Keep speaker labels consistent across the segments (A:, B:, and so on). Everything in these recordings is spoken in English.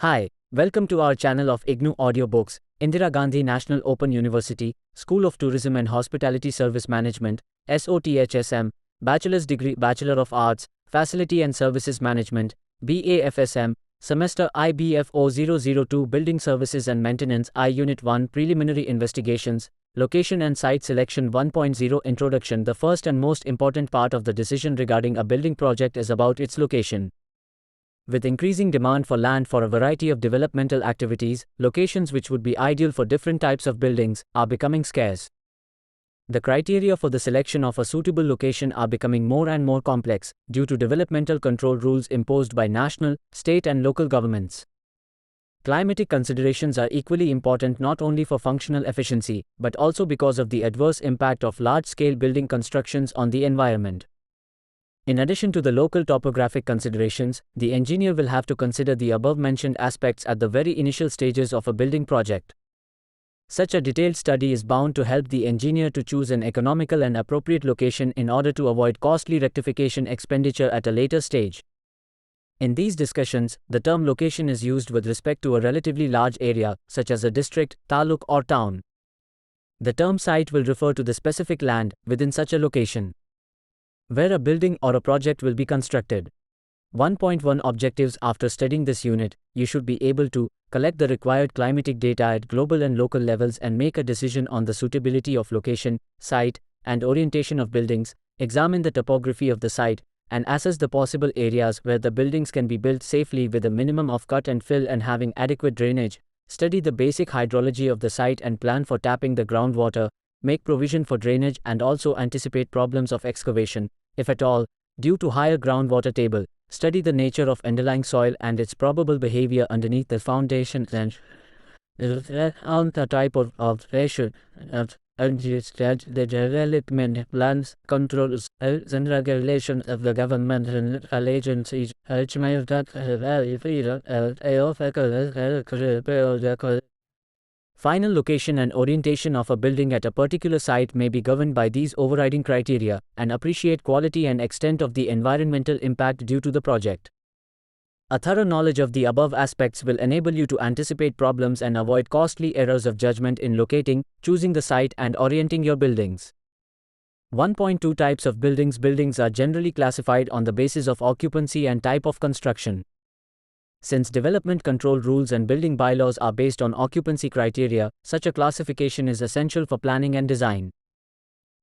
A: Hi, welcome to our channel of IGNOU Audiobooks, Indira Gandhi National Open University, School of Tourism and Hospitality Service Management, SOTHSM, Bachelor's Degree Bachelor of Arts, Facility and Services Management, BAFSM, Semester I BFO 002 Building Services and Maintenance I Unit-1 Preliminary Investigations, Location and Site Selection 1.0 Introduction. The first and most important part of the decision regarding a building project is about its location. With increasing demand for land for a variety of developmental activities, locations which would be ideal for different types of buildings are becoming scarce. The criteria for the selection of a suitable location are becoming more and more complex due to developmental control rules imposed by national, state and local governments. Climatic considerations are equally important not only for functional efficiency, but also because of the adverse impact of large-scale building constructions on the environment. In addition to the local topographic considerations, the engineer will have to consider the above-mentioned aspects at the very initial stages of a building project. Such a detailed study is bound to help the engineer to choose an economical and appropriate location in order to avoid costly rectification expenditure at a later stage. In these discussions, the term location is used with respect to a relatively large area, such as a district, taluk or town. The term site will refer to the specific land within such a location where a building or a project will be constructed. 1.1 Objectives. After studying this unit, you should be able to collect the required climatic data at global and local levels and make a decision on the suitability of location, site, and orientation of buildings, examine the topography of the site, and assess the possible areas where the buildings can be built safely with a minimum of cut and fill and having adequate drainage, study the basic hydrology of the site and plan for tapping the groundwater, make provision for drainage and also anticipate problems of excavation, if at all, due to higher groundwater table, study the nature of underlying soil and its probable behavior underneath the foundation and on the type of operation and the development plans, controls, and regulations of the government and agencies, which may Final location and orientation of a building at a particular site may be governed by these overriding criteria, and appreciate quality and extent of the environmental impact due to the project. A thorough knowledge of the above aspects will enable you to anticipate problems and avoid costly errors of judgment in locating, choosing the site and orienting your buildings. 1.2 Types of buildings. Buildings are generally classified on the basis of occupancy and type of construction. Since development control rules and building bylaws are based on occupancy criteria, such a classification is essential for planning and design.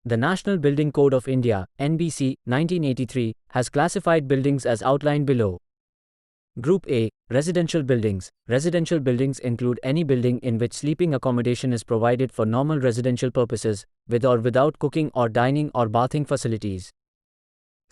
A: The National Building Code of India, NBC, 1983, has classified buildings as outlined below. Group A, Residential Buildings. Residential buildings include any building in which sleeping accommodation is provided for normal residential purposes, with or without cooking or dining or bathing facilities.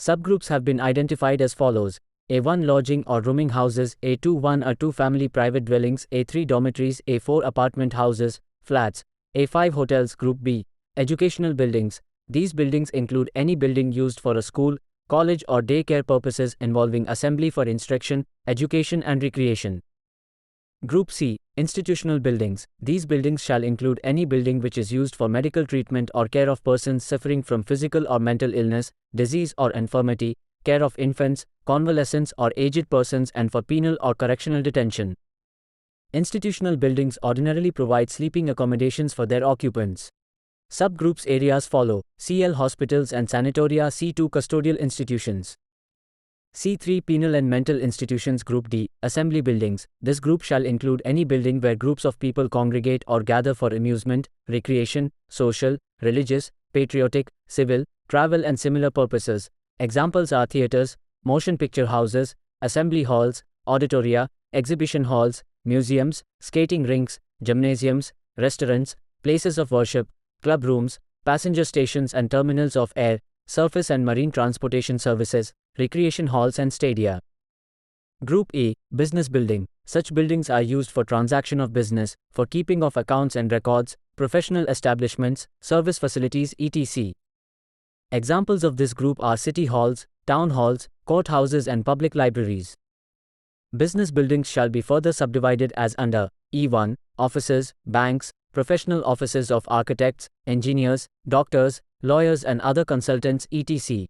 A: Subgroups have been identified as follows: A1 lodging or rooming houses, A2 one or two family private dwellings, A3 dormitories, A4 apartment houses, flats, A5 hotels. Group B, Educational buildings. These buildings include any building used for a school, college or daycare purposes involving assembly for instruction, education and recreation. Group C, Institutional buildings. These buildings shall include any building which is used for medical treatment or care of persons suffering from physical or mental illness, disease or infirmity, care of infants, convalescents or aged persons and for penal or correctional detention. Institutional buildings ordinarily provide sleeping accommodations for their occupants. Subgroups areas follow: CL hospitals and sanatoria, C2 custodial institutions. C3 penal and mental institutions. Group D, Assembly buildings. This group shall include any building where groups of people congregate or gather for amusement, recreation, social, religious, patriotic, civil, travel and similar purposes. Examples are theaters, motion picture houses, assembly halls, auditoria, exhibition halls, museums, skating rinks, gymnasiums, restaurants, places of worship, club rooms, passenger stations and terminals of air, surface and marine transportation services, recreation halls and stadia. Group A, Business building. Such buildings are used for transaction of business, for keeping of accounts and records, professional establishments, service facilities etc. Examples of this group are city halls, town halls, courthouses and public libraries. Business buildings shall be further subdivided as under E1, offices, banks, professional offices of architects, engineers, doctors, lawyers and other consultants etc.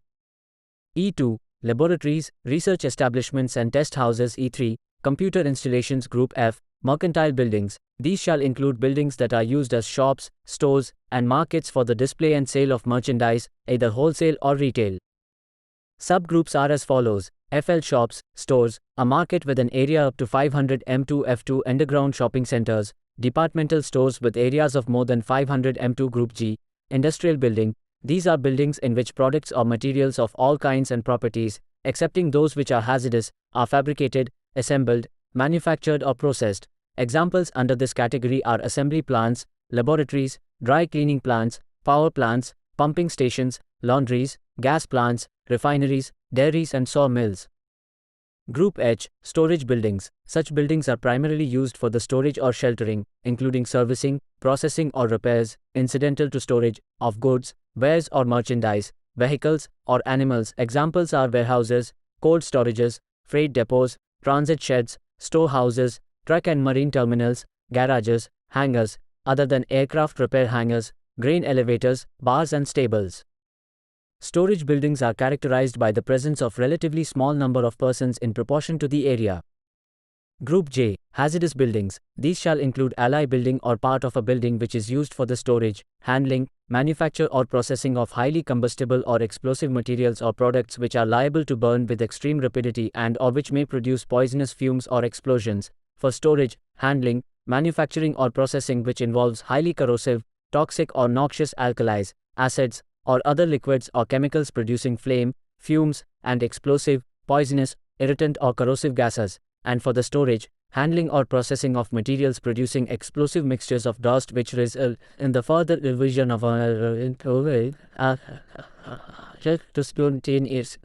A: E2, laboratories, research establishments and test houses. E3, Computer installations. Group F, mercantile buildings. These shall include buildings that are used as shops, stores, and markets for the display and sale of merchandise, either wholesale or retail. Subgroups are as follows: FL shops, stores, a market with an area up to 500 m2. F2, underground shopping centers, departmental stores with areas of more than 500 m2. Group G, industrial building. These are buildings in which products or materials of all kinds and properties, excepting those which are hazardous, are fabricated, assembled, manufactured or processed. Examples under this category are assembly plants, laboratories, dry cleaning plants, power plants, pumping stations, laundries, gas plants, refineries, dairies and sawmills. Group H, storage buildings. Such buildings are primarily used for the storage or sheltering, including servicing, processing or repairs, incidental to storage, of goods, wares or merchandise, vehicles, or animals. Examples are warehouses, cold storages, freight depots, transit sheds, storehouses, truck and marine terminals, garages, hangars, other than aircraft repair hangars, grain elevators, bars and stables. Storage buildings are characterized by the presence of relatively small number of persons in proportion to the area. Group J, hazardous buildings. These shall include ally building or part of a building which is used for the storage, handling, manufacture or processing of highly combustible or explosive materials or products which are liable to burn with extreme rapidity and or which may produce poisonous fumes or explosions, for storage, handling, manufacturing or processing which involves highly corrosive, toxic or noxious alkalis, acids, or other liquids or chemicals producing flame, fumes, and explosive, poisonous, irritant or corrosive gases, and for the storage, handling or processing of materials producing explosive mixtures of dust which result in the further division of spontaneous.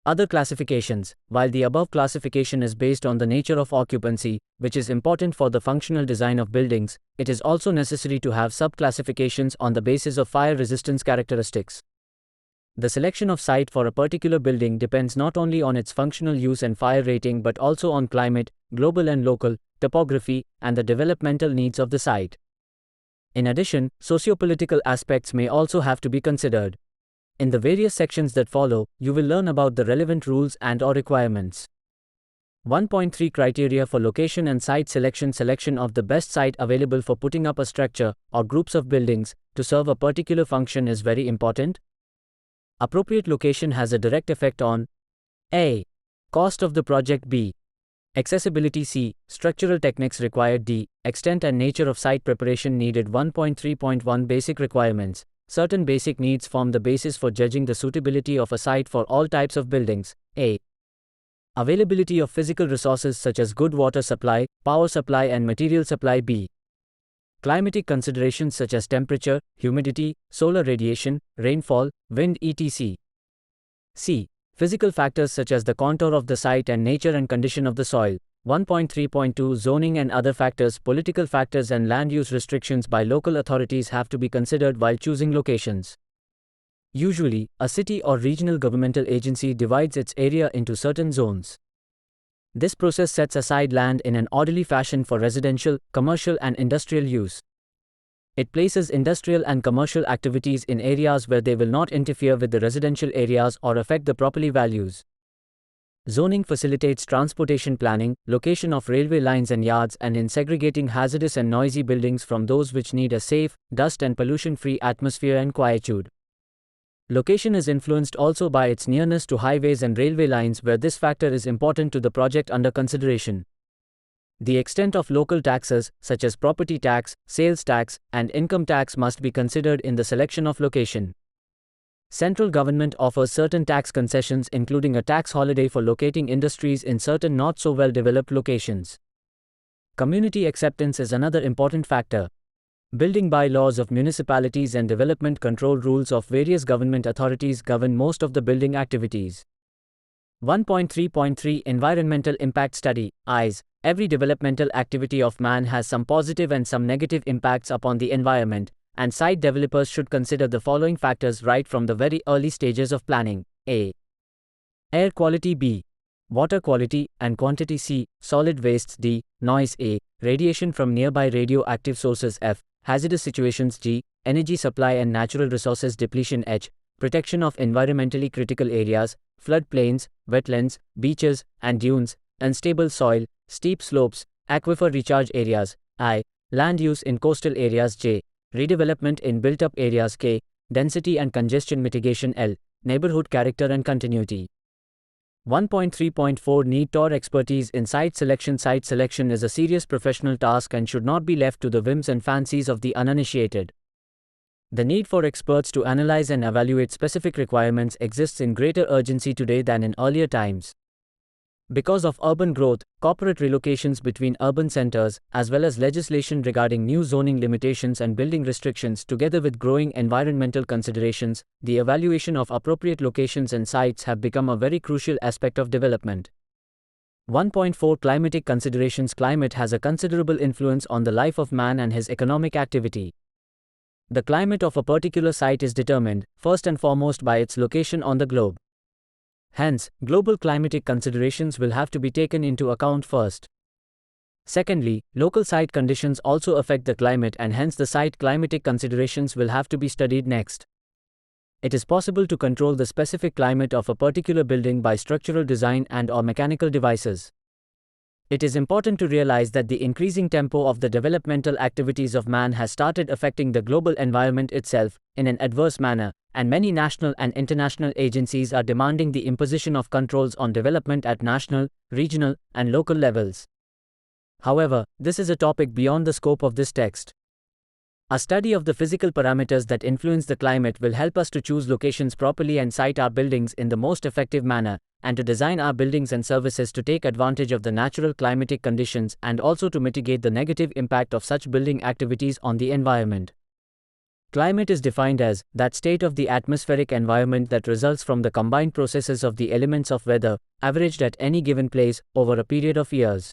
A: Other classifications. While the above classification is based on the nature of occupancy, which is important for the functional design of buildings, it is also necessary to have sub-classifications on the basis of fire resistance characteristics. The selection of site for a particular building depends not only on its functional use and fire rating but also on climate, global and local, topography, and the developmental needs of the site. In addition, sociopolitical aspects may also have to be considered. In the various sections that follow, you will learn about the relevant rules and/or requirements. 1.3 Criteria for location and site selection. Selection of the best site available for putting up a structure or groups of buildings to serve a particular function is very important. Appropriate location has a direct effect on A. Cost of the project. B. Accessibility. C. Structural techniques required. D. Extent and nature of site preparation needed. 1.3.1 Basic requirements. Certain basic needs form the basis for judging the suitability of a site for all types of buildings. A. Availability of physical resources such as good water supply, power supply and material supply. B. Climatic considerations such as temperature, humidity, solar radiation, rainfall, wind etc. C. Physical factors such as the contour of the site and nature and condition of the soil. 1.3.2 Zoning and other factors. Political factors and land use restrictions by local authorities have to be considered while choosing locations. Usually, a city or regional governmental agency divides its area into certain zones. This process sets aside land in an orderly fashion for residential, commercial and industrial use. It places industrial and commercial activities in areas where they will not interfere with the residential areas or affect the property values. Zoning facilitates transportation planning, location of railway lines and yards, and in segregating hazardous and noisy buildings from those which need a safe, dust and pollution-free atmosphere and quietude. Location is influenced also by its nearness to highways and railway lines, where this factor is important to the project under consideration. The extent of local taxes, such as property tax, sales tax, and income tax, must be considered in the selection of location. Central government offers certain tax concessions, including a tax holiday for locating industries in certain not so well developed locations. Community acceptance is another important factor. Building bylaws of municipalities and development control rules of various government authorities govern most of the building activities. 1.3.3 Environmental Impact Study. EIS. Every developmental activity of man has some positive and some negative impacts upon the environment, and site developers should consider the following factors right from the very early stages of planning. A. Air quality. B. Water quality and quantity. C. Solid wastes. D. Noise. A. Radiation from nearby radioactive sources. F. Hazardous situations. G. Energy supply and natural resources depletion. H. Protection of environmentally critical areas, flood plains, wetlands, beaches, and dunes, unstable soil, steep slopes, aquifer recharge areas, I. Land use in coastal areas, J. Redevelopment in built-up areas, K. Density and congestion mitigation, L. Neighborhood character and continuity. 1.3.4 Need TOR expertise in site selection. Site selection is a serious professional task and should not be left to the whims and fancies of the uninitiated. The need for experts to analyze and evaluate specific requirements exists in greater urgency today than in earlier times. Because of urban growth, corporate relocations between urban centers, as well as legislation regarding new zoning limitations and building restrictions, together with growing environmental considerations, the evaluation of appropriate locations and sites have become a very crucial aspect of development. 1.4 Climatic considerations. Climate has a considerable influence on the life of man and his economic activity. The climate of a particular site is determined, first and foremost, by its location on the globe. Hence, global climatic considerations will have to be taken into account first. Secondly, local site conditions also affect the climate, and hence the site climatic considerations will have to be studied next. It is possible to control the specific climate of a particular building by structural design and/or mechanical devices. It is important to realize that the increasing tempo of the developmental activities of man has started affecting the global environment itself in an adverse manner, and many national and international agencies are demanding the imposition of controls on development at national, regional, and local levels. However, this is a topic beyond the scope of this text. A study of the physical parameters that influence the climate will help us to choose locations properly and site our buildings in the most effective manner, and to design our buildings and services to take advantage of the natural climatic conditions and also to mitigate the negative impact of such building activities on the environment. Climate is defined as that state of the atmospheric environment that results from the combined processes of the elements of weather, averaged at any given place over a period of years.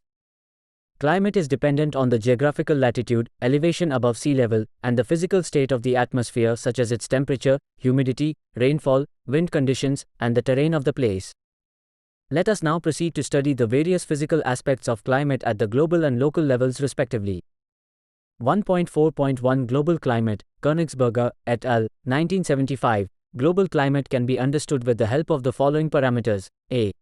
A: Climate is dependent on the geographical latitude, elevation above sea level, and the physical state of the atmosphere, such as its temperature, humidity, rainfall, wind conditions, and the terrain of the place. Let us now proceed to study the various physical aspects of climate at the global and local levels respectively. 1.4.1 Global Climate, Koenigsberger, et al., 1975. Global climate can be understood with the help of the following parameters. A.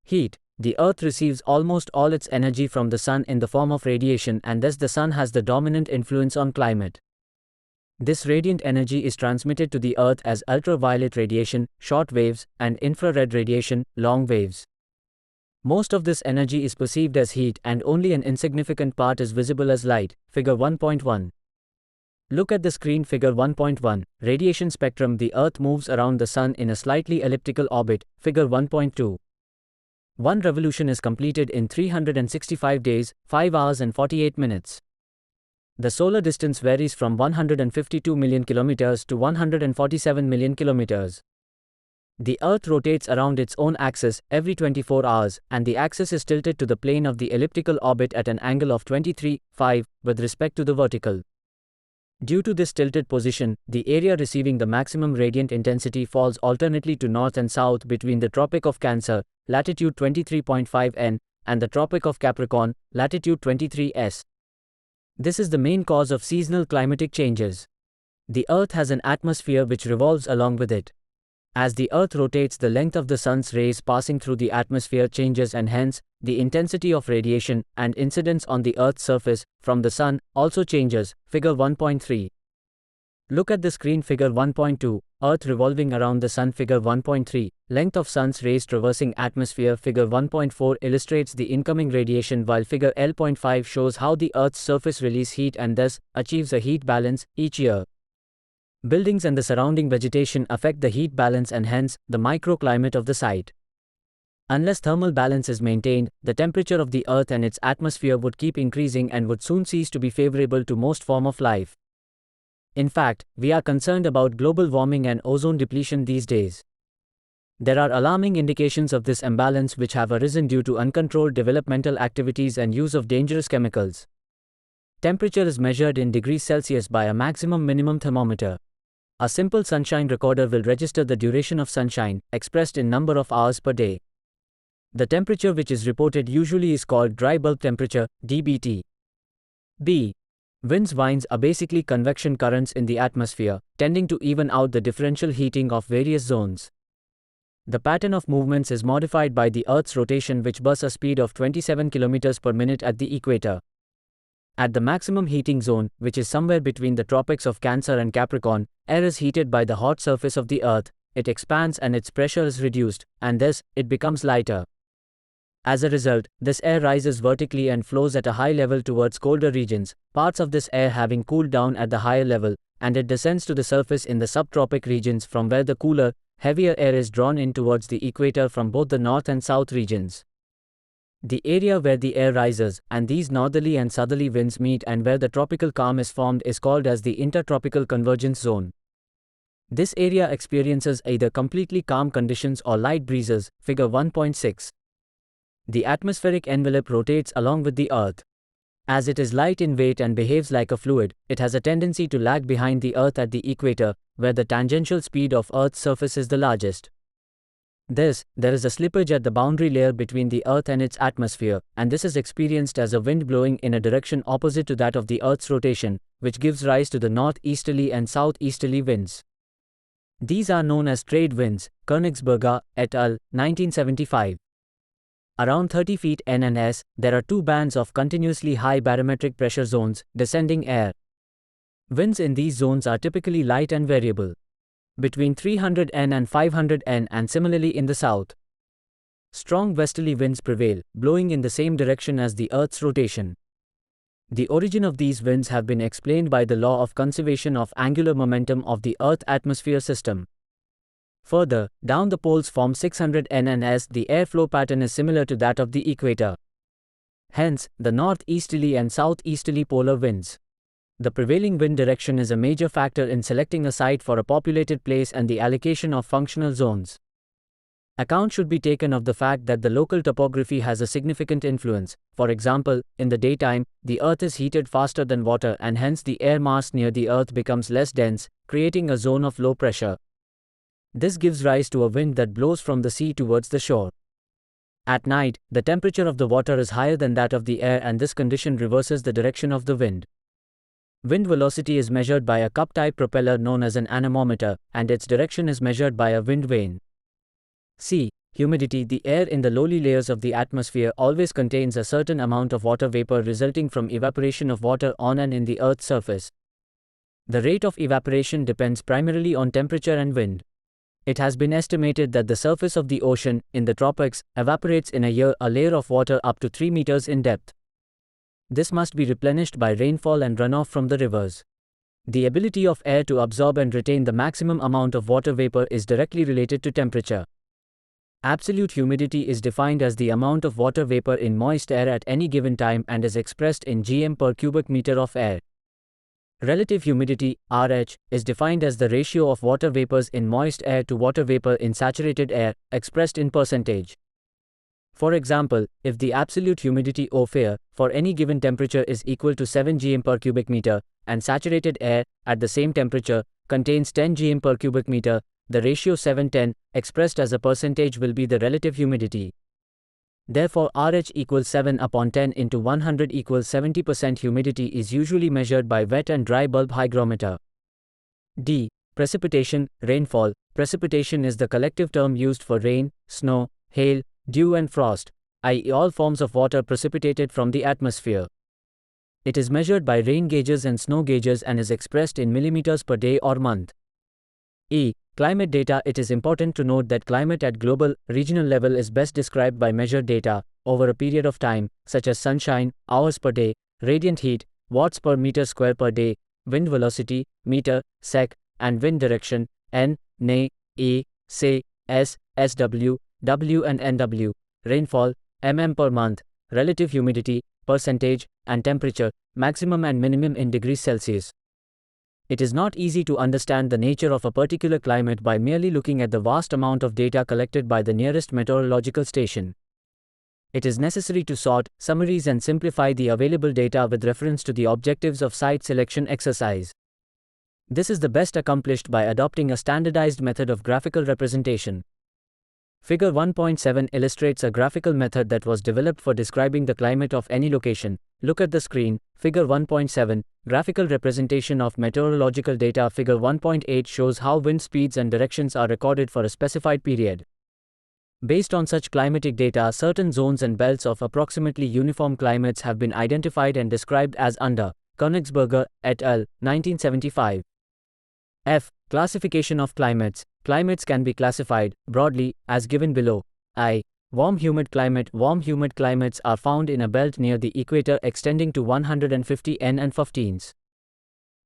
A: Heat. The Earth receives almost all its energy from the Sun in the form of radiation, and thus the Sun has the dominant influence on climate. This radiant energy is transmitted to the Earth as ultraviolet radiation, short waves, and infrared radiation, long waves. Most of this energy is perceived as heat, and only an insignificant part is visible as light. Figure 1.1. Look at the screen. Figure 1.1. Radiation spectrum. The Earth moves around the Sun in a slightly elliptical orbit. Figure 1.2. One revolution is completed in 365 days, 5 hours and 48 minutes. The solar distance varies from 152 million kilometers to 147 million kilometers. The Earth rotates around its own axis every 24 hours, and the axis is tilted to the plane of the elliptical orbit at an angle of 23.5 with respect to the vertical. Due to this tilted position, the area receiving the maximum radiant intensity falls alternately to north and south between the Tropic of Cancer, latitude 23.5 N, and the Tropic of Capricorn, latitude 23 S. This is the main cause of seasonal climatic changes. The Earth has an atmosphere which revolves along with it. As the Earth rotates, the length of the Sun's rays passing through the atmosphere changes, and hence, the intensity of radiation and incidence on the Earth's surface from the Sun also changes. Figure 1.3. Look at the screen. Figure 1.2. Earth revolving around the Sun. Figure 1.3. Length of Sun's rays traversing atmosphere. Figure 1.4 illustrates the incoming radiation, while Figure L.5 shows how the Earth's surface releases heat and thus achieves a heat balance each year. Buildings and the surrounding vegetation affect the heat balance and hence the microclimate of the site. Unless thermal balance is maintained, the temperature of the Earth and its atmosphere would keep increasing and would soon cease to be favorable to most form of life. In fact, we are concerned about global warming and ozone depletion these days. There are alarming indications of this imbalance which have arisen due to uncontrolled developmental activities and use of dangerous chemicals. Temperature is measured in degrees Celsius by a maximum minimum thermometer. A simple sunshine recorder will register the duration of sunshine, expressed in number of hours per day. The temperature which is reported usually is called dry bulb temperature, dBT. B. Winds. Winds are basically convection currents in the atmosphere, tending to even out the differential heating of various zones. The pattern of movements is modified by the Earth's rotation, which bursts a speed of 27 km per minute at the equator. At the maximum heating zone, which is somewhere between the tropics of Cancer and Capricorn, air is heated by the hot surface of the Earth, it expands and its pressure is reduced, and thus, it becomes lighter. As a result, this air rises vertically and flows at a high level towards colder regions, parts of this air having cooled down at the higher level, and it descends to the surface in the subtropic regions from where the cooler, heavier air is drawn in towards the equator from both the north and south regions. The area where the air rises, and these northerly and southerly winds meet and where the tropical calm is formed is called as the intertropical convergence zone. This area experiences either completely calm conditions or light breezes, figure 1.6. The atmospheric envelope rotates along with the Earth. As it is light in weight and behaves like a fluid, it has a tendency to lag behind the Earth at the equator, where the tangential speed of Earth's surface is the largest. Thus, there is a slippage at the boundary layer between the Earth and its atmosphere, and this is experienced as a wind blowing in a direction opposite to that of the Earth's rotation, which gives rise to the northeasterly and southeasterly winds. These are known as trade winds, Königsberger et al., 1975. Around 30 feet N and S, there are two bands of continuously high barometric pressure zones, descending air. Winds in these zones are typically light and variable, between 300 N and 500 N, and similarly in the south. Strong westerly winds prevail, blowing in the same direction as the Earth's rotation. The origin of these winds have been explained by the law of conservation of angular momentum of the Earth-atmosphere system. Further, down the poles form 600 N and S, the airflow pattern is similar to that of the equator. Hence, the northeasterly and southeasterly polar winds. The prevailing wind direction is a major factor in selecting a site for a populated place and the allocation of functional zones. Account should be taken of the fact that the local topography has a significant influence. For example, in the daytime, the Earth is heated faster than water and hence the air mass near the Earth becomes less dense, creating a zone of low pressure. This gives rise to a wind that blows from the sea towards the shore. At night, the temperature of the water is higher than that of the air, and this condition reverses the direction of the wind. Wind velocity is measured by a cup-type propeller known as an anemometer, and its direction is measured by a wind vane. C. Humidity. The air in the lowly layers of the atmosphere always contains a certain amount of water vapor resulting from evaporation of water on and in the Earth's surface. The rate of evaporation depends primarily on temperature and wind. It has been estimated that the surface of the ocean, in the tropics, evaporates in a year a layer of water up to 3 meters in depth. This must be replenished by rainfall and runoff from the rivers. The ability of air to absorb and retain the maximum amount of water vapor is directly related to temperature. Absolute humidity is defined as the amount of water vapor in moist air at any given time and is expressed in gm per cubic meter of air. Relative humidity, RH, is defined as the ratio of water vapors in moist air to water vapor in saturated air, expressed in percentage. For example, if the absolute humidity OFAIR for any given temperature is equal to 7 gm per cubic meter, and saturated air, at the same temperature, contains 10 gm per cubic meter, the ratio 7:10, expressed as a percentage, will be the relative humidity. Therefore, RH equals 7 upon 10 into 100 equals 70%. Humidity is usually measured by wet and dry bulb hygrometer. D. Precipitation, rainfall. Precipitation is the collective term used for rain, snow, hail, dew and frost, i.e. all forms of water precipitated from the atmosphere. It is measured by rain gauges and snow gauges and is expressed in millimeters per day or month. E. Climate data. It is important to note that climate at global, regional level is best described by measured data over a period of time, such as sunshine, hours per day, radiant heat, watts per meter square per day, wind velocity, meter, sec, and wind direction, N, Ne, E, Se, S, SW, W and NW, rainfall, mm per month, relative humidity, percentage, and temperature, maximum and minimum in degrees Celsius. It is not easy to understand the nature of a particular climate by merely looking at the vast amount of data collected by the nearest meteorological station. It is necessary to sort, summarize and simplify the available data with reference to the objectives of site selection exercise. This is the best accomplished by adopting a standardized method of graphical representation. Figure 1.7 illustrates a graphical method that was developed for describing the climate of any location. Look at the screen. Figure 1.7, graphical representation of meteorological data. Figure 1.8 shows how wind speeds and directions are recorded for a specified period. Based on such climatic data, certain zones and belts of approximately uniform climates have been identified and described as under. Königsberger, et al., 1975. F. Classification of climates. Climates can be classified, broadly, as given below. I. Warm humid climate. Warm humid climates are found in a belt near the equator extending to 150 N and 15s.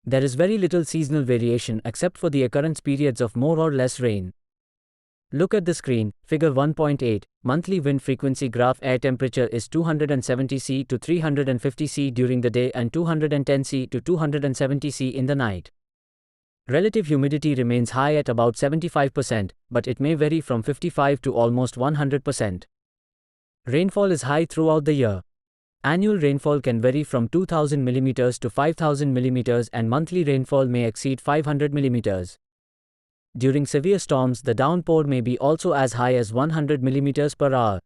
A: There is very little seasonal variation except for the occurrence periods of more or less rain. Look at the screen, figure 1.8, monthly wind frequency graph. Air temperature is 270 C to 350 C during the day and 210 C to 270 C in the night. Relative humidity remains high at about 75%, but it may vary from 55 to almost 100%. Rainfall is high throughout the year. Annual rainfall can vary from 2000 mm to 5000 mm and monthly rainfall may exceed 500 mm. During severe storms, the downpour may be also as high as 100 mm per hour.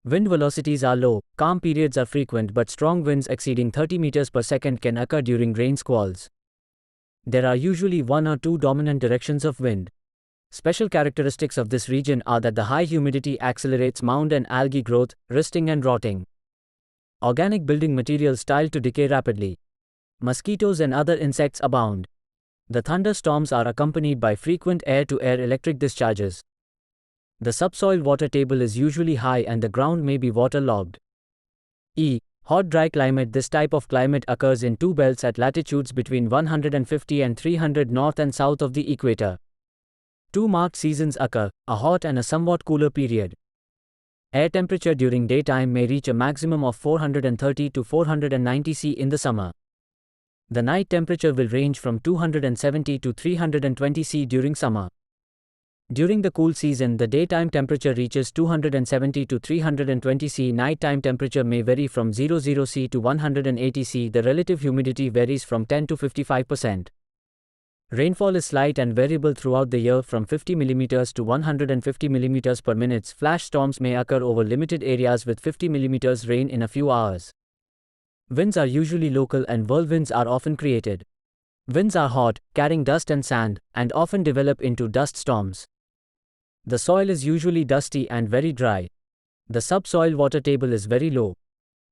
A: Wind velocities are low, calm periods are frequent, but strong winds exceeding 30 meters per second can occur during rain squalls. There are usually one or two dominant directions of wind. Special characteristics of this region are that the high humidity accelerates mound and algae growth, rusting and rotting. Organic building materials start to decay rapidly. Mosquitoes and other insects abound. The thunderstorms are accompanied by frequent air-to-air electric discharges. The subsoil water table is usually high and the ground may be waterlogged. E. Hot dry climate. This type of climate occurs in two belts at latitudes between 150 and 300 north and south of the equator. Two marked seasons occur, a hot and a somewhat cooler period. Air temperature during daytime may reach a maximum of 430 to 490 C in the summer. The night temperature will range from 270 to 320 C during summer. During the cool season, the daytime temperature reaches 270 to 320 C. Nighttime temperature may vary from 00 C to 180 C. The relative humidity varies from 10 to 55%. Rainfall is slight and variable throughout the year from 50 mm to 150 mm per minute. Flash storms may occur over limited areas with 50 mm rain in a few hours. Winds are usually local and whirlwinds are often created. Winds are hot, carrying dust and sand, and often develop into dust storms. The soil is usually dusty and very dry. The subsoil water table is very low.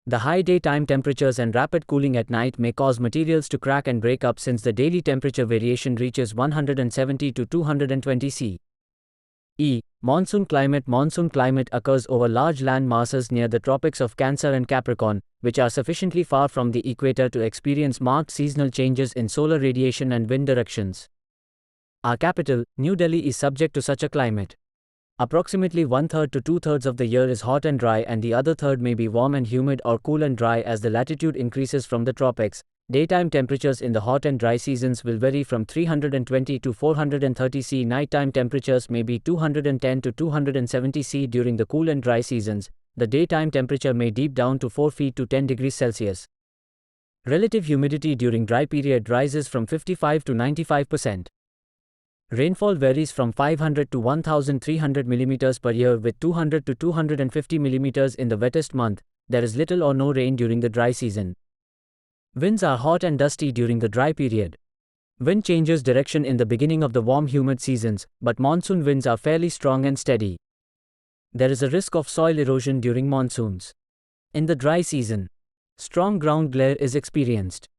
A: The high daytime temperatures and rapid cooling at night may cause materials to crack and break up since the daily temperature variation reaches 170 to 220 C. E. Monsoon climate. Monsoon climate occurs over large land masses near the tropics of Cancer and Capricorn, which are sufficiently far from the equator to experience marked seasonal changes in solar radiation and wind directions. Our capital, New Delhi, is subject to such a climate. Approximately 1/3 to 2/3 of the year is hot and dry, and the other third may be warm and humid or cool and dry as the latitude increases from the tropics. Daytime temperatures in the hot and dry seasons will vary from 320 to 430 C. Nighttime temperatures may be 210 to 270 C. During the cool and dry seasons, the daytime temperature may dip down to 4 feet to 10 degrees Celsius. Relative humidity during dry period rises from 55 to 95%. Rainfall varies from 500 to 1,300 mm per year, with 200 to 250 mm in the wettest month. There is little or no rain during the dry season. Winds are hot and dusty during the dry period. Wind changes direction in the beginning of the warm humid seasons, but monsoon winds are fairly strong and steady. There is a risk of soil erosion during monsoons. In the dry season, strong ground glare is experienced.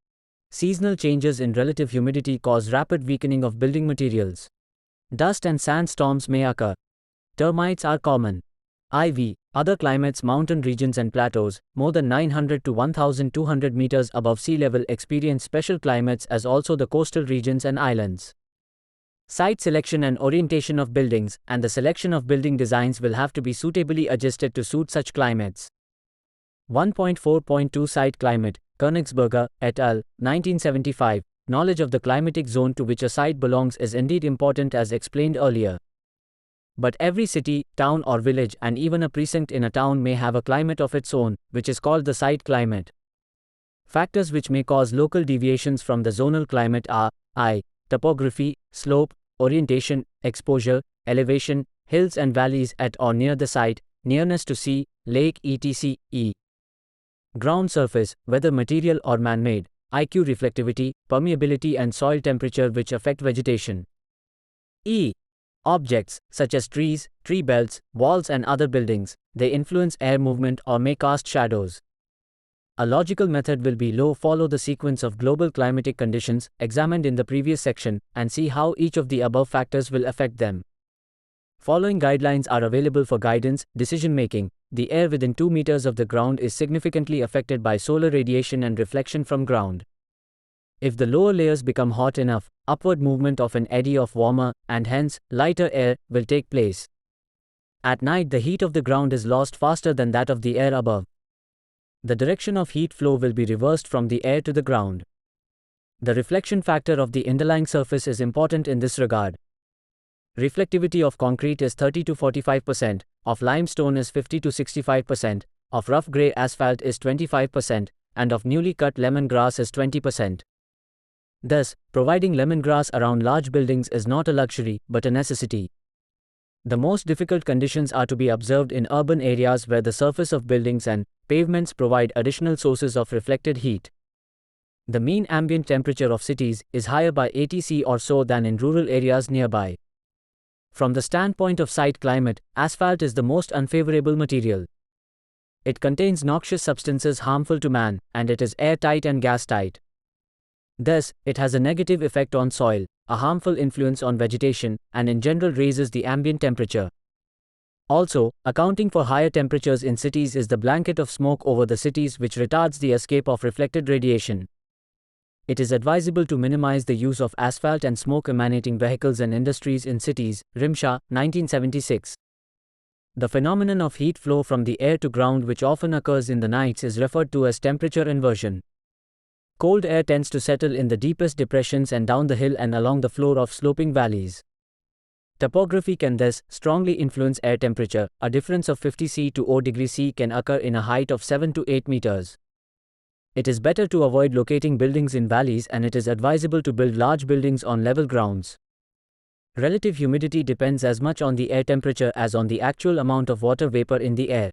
A: Seasonal changes in relative humidity cause rapid weakening of building materials. Dust and sand storms may occur. Termites are common. IV. Other climates. Mountain regions and plateaus, more than 900 to 1,200 meters above sea level, experience special climates, as also the coastal regions and islands. Site selection and orientation of buildings, and the selection of building designs will have to be suitably adjusted to suit such climates. 1.4.2 Site climate. Königsberger, et al., 1975. Knowledge of the climatic zone to which a site belongs is indeed important, as explained earlier. But every city, town or village, and even a precinct in a town may have a climate of its own, which is called the site climate. Factors which may cause local deviations from the zonal climate are I. Topography, slope, orientation, exposure, elevation, hills and valleys at or near the site, nearness to sea, lake, etc. E. Ground surface, whether material or man-made, IQ, reflectivity, permeability and soil temperature which affect vegetation. E. Objects, such as trees, tree belts, walls and other buildings, they influence air movement or may cast shadows. A logical method will be follow the sequence of global climatic conditions examined in the previous section and see how each of the above factors will affect them. Following guidelines are available for guidance, decision-making. The air within 2 meters of the ground is significantly affected by solar radiation and reflection from ground. If the lower layers become hot enough, upward movement of an eddy of warmer, and hence, lighter air, will take place. At night the heat of the ground is lost faster than that of the air above. The direction of heat flow will be reversed from the air to the ground. The reflection factor of the underlying surface is important in this regard. Reflectivity of concrete is 30 to 45%, of limestone is 50 to 65%, of rough grey asphalt is 25%, and of newly cut lemongrass is 20%. Thus, providing lemongrass around large buildings is not a luxury, but a necessity. The most difficult conditions are to be observed in urban areas where the surface of buildings and pavements provide additional sources of reflected heat. The mean ambient temperature of cities is higher by 80 C or so than in rural areas nearby. From the standpoint of site climate, asphalt is the most unfavorable material. It contains noxious substances harmful to man, and it is airtight and gas-tight. Thus, it has a negative effect on soil, a harmful influence on vegetation, and in general raises the ambient temperature. Also, accounting for higher temperatures in cities is the blanket of smoke over the cities which retards the escape of reflected radiation. It is advisable to minimize the use of asphalt and smoke emanating vehicles and industries in cities. Rimsha, 1976. The phenomenon of heat flow from the air to ground which often occurs in the nights is referred to as temperature inversion. Cold air tends to settle in the deepest depressions and down the hill and along the floor of sloping valleys. Topography can thus strongly influence air temperature. A difference of 50 C to 0 degrees C can occur in a height of 7 to 8 meters. It is better to avoid locating buildings in valleys, and it is advisable to build large buildings on level grounds. Relative humidity depends as much on the air temperature as on the actual amount of water vapor in the air.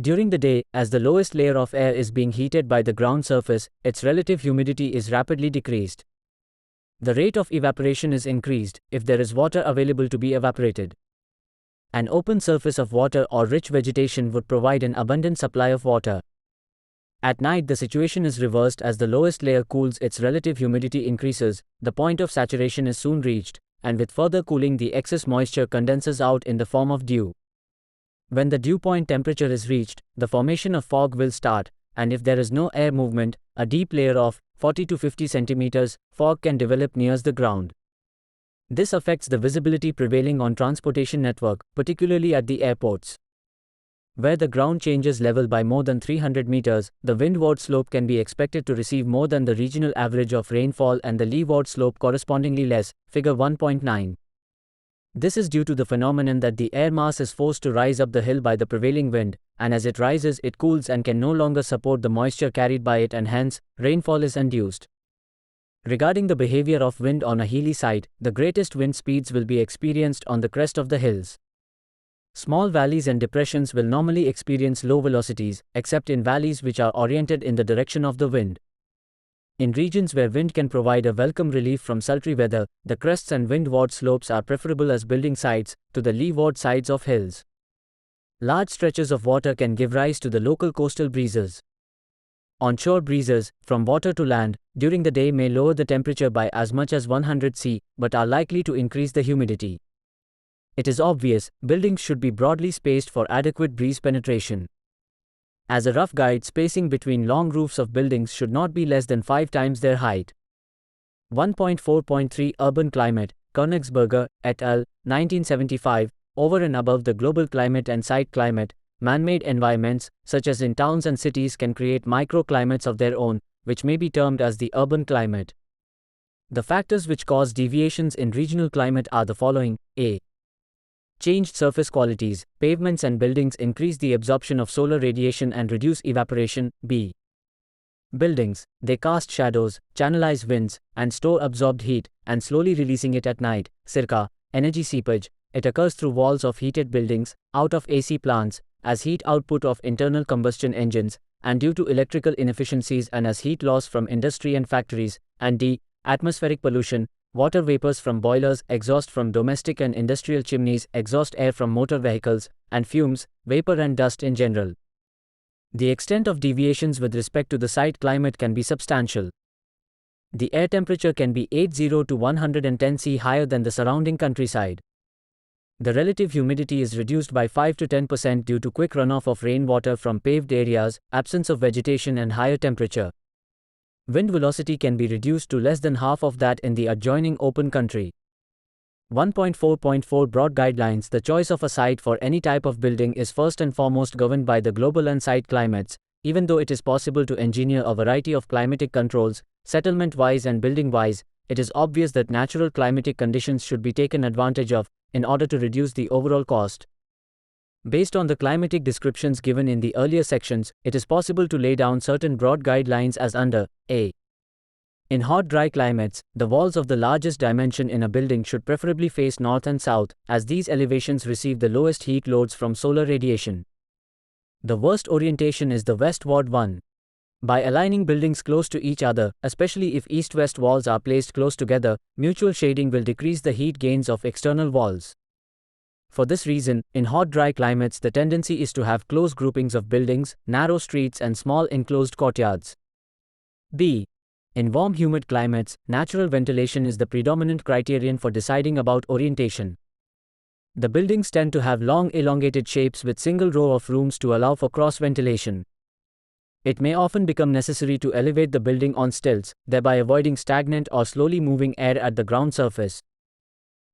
A: During the day, as the lowest layer of air is being heated by the ground surface, its relative humidity is rapidly decreased. The rate of evaporation is increased if there is water available to be evaporated. An open surface of water or rich vegetation would provide an abundant supply of water. At night the situation is reversed. As the lowest layer cools, its relative humidity increases, the point of saturation is soon reached, and with further cooling the excess moisture condenses out in the form of dew. When the dew point temperature is reached, the formation of fog will start, and if there is no air movement, a deep layer of 40 to 50 centimeters fog can develop near the ground. This affects the visibility prevailing on transportation network, particularly at the airports. Where the ground changes level by more than 300 meters, the windward slope can be expected to receive more than the regional average of rainfall and the leeward slope correspondingly less. Figure 1.9. This is due to the phenomenon that the air mass is forced to rise up the hill by the prevailing wind, and as it rises it cools and can no longer support the moisture carried by it, and hence, rainfall is induced. Regarding the behavior of wind on a hilly site, the greatest wind speeds will be experienced on the crest of the hills. Small valleys and depressions will normally experience low velocities, except in valleys which are oriented in the direction of the wind. In regions where wind can provide a welcome relief from sultry weather, the crests and windward slopes are preferable as building sites to the leeward sides of hills. Large stretches of water can give rise to the local coastal breezes. Onshore breezes, from water to land, during the day may lower the temperature by as much as 100 C, but are likely to increase the humidity. It is obvious, buildings should be broadly spaced for adequate breeze penetration. As a rough guide, spacing between long roofs of buildings should not be less than 5 times their height. 1.4.3 Urban Climate, Königsberger, et al., 1975. Over and above the global climate and site climate, man-made environments, such as in towns and cities, can create microclimates of their own, which may be termed as the urban climate. The factors which cause deviations in regional climate are the following. A. Changed surface qualities. Pavements and buildings increase the absorption of solar radiation and reduce evaporation. B. Buildings. They cast shadows, channelize winds, and store absorbed heat, and slowly releasing it at night. Circa. Energy seepage. It occurs through walls of heated buildings, out of AC plants, as heat output of internal combustion engines, and due to electrical inefficiencies and as heat loss from industry and factories. And D. Atmospheric pollution. water vapors from boilers, exhaust from domestic and industrial chimneys, exhaust air from motor vehicles, and fumes, vapor and dust in general. The extent of deviations with respect to the site climate can be substantial. The air temperature can be 80 to 110 C higher than the surrounding countryside. The relative humidity is reduced by 5 to 10% due to quick runoff of rainwater from paved areas, absence of vegetation and higher temperature. Wind velocity can be reduced to less than half of that in the adjoining open country. 1.4.4 Broad guidelines. The choice of a site for any type of building is first and foremost governed by the global and site climates, even though it is possible to engineer a variety of climatic controls, settlement-wise and building-wise. It is obvious that natural climatic conditions should be taken advantage of, in order to reduce the overall cost. Based on the climatic descriptions given in the earlier sections, it is possible to lay down certain broad guidelines as under: A. In hot dry climates, the walls of the largest dimension in a building should preferably face north and south, as these elevations receive the lowest heat loads from solar radiation. The worst orientation is the westward one. By aligning buildings close to each other, especially if east-west walls are placed close together, mutual shading will decrease the heat gains of external walls. For this reason, in hot dry climates the tendency is to have close groupings of buildings, narrow streets and small enclosed courtyards. B. In warm humid climates, natural ventilation is the predominant criterion for deciding about orientation. The buildings tend to have long elongated shapes with single row of rooms to allow for cross ventilation. It may often become necessary to elevate the building on stilts, thereby avoiding stagnant or slowly moving air at the ground surface.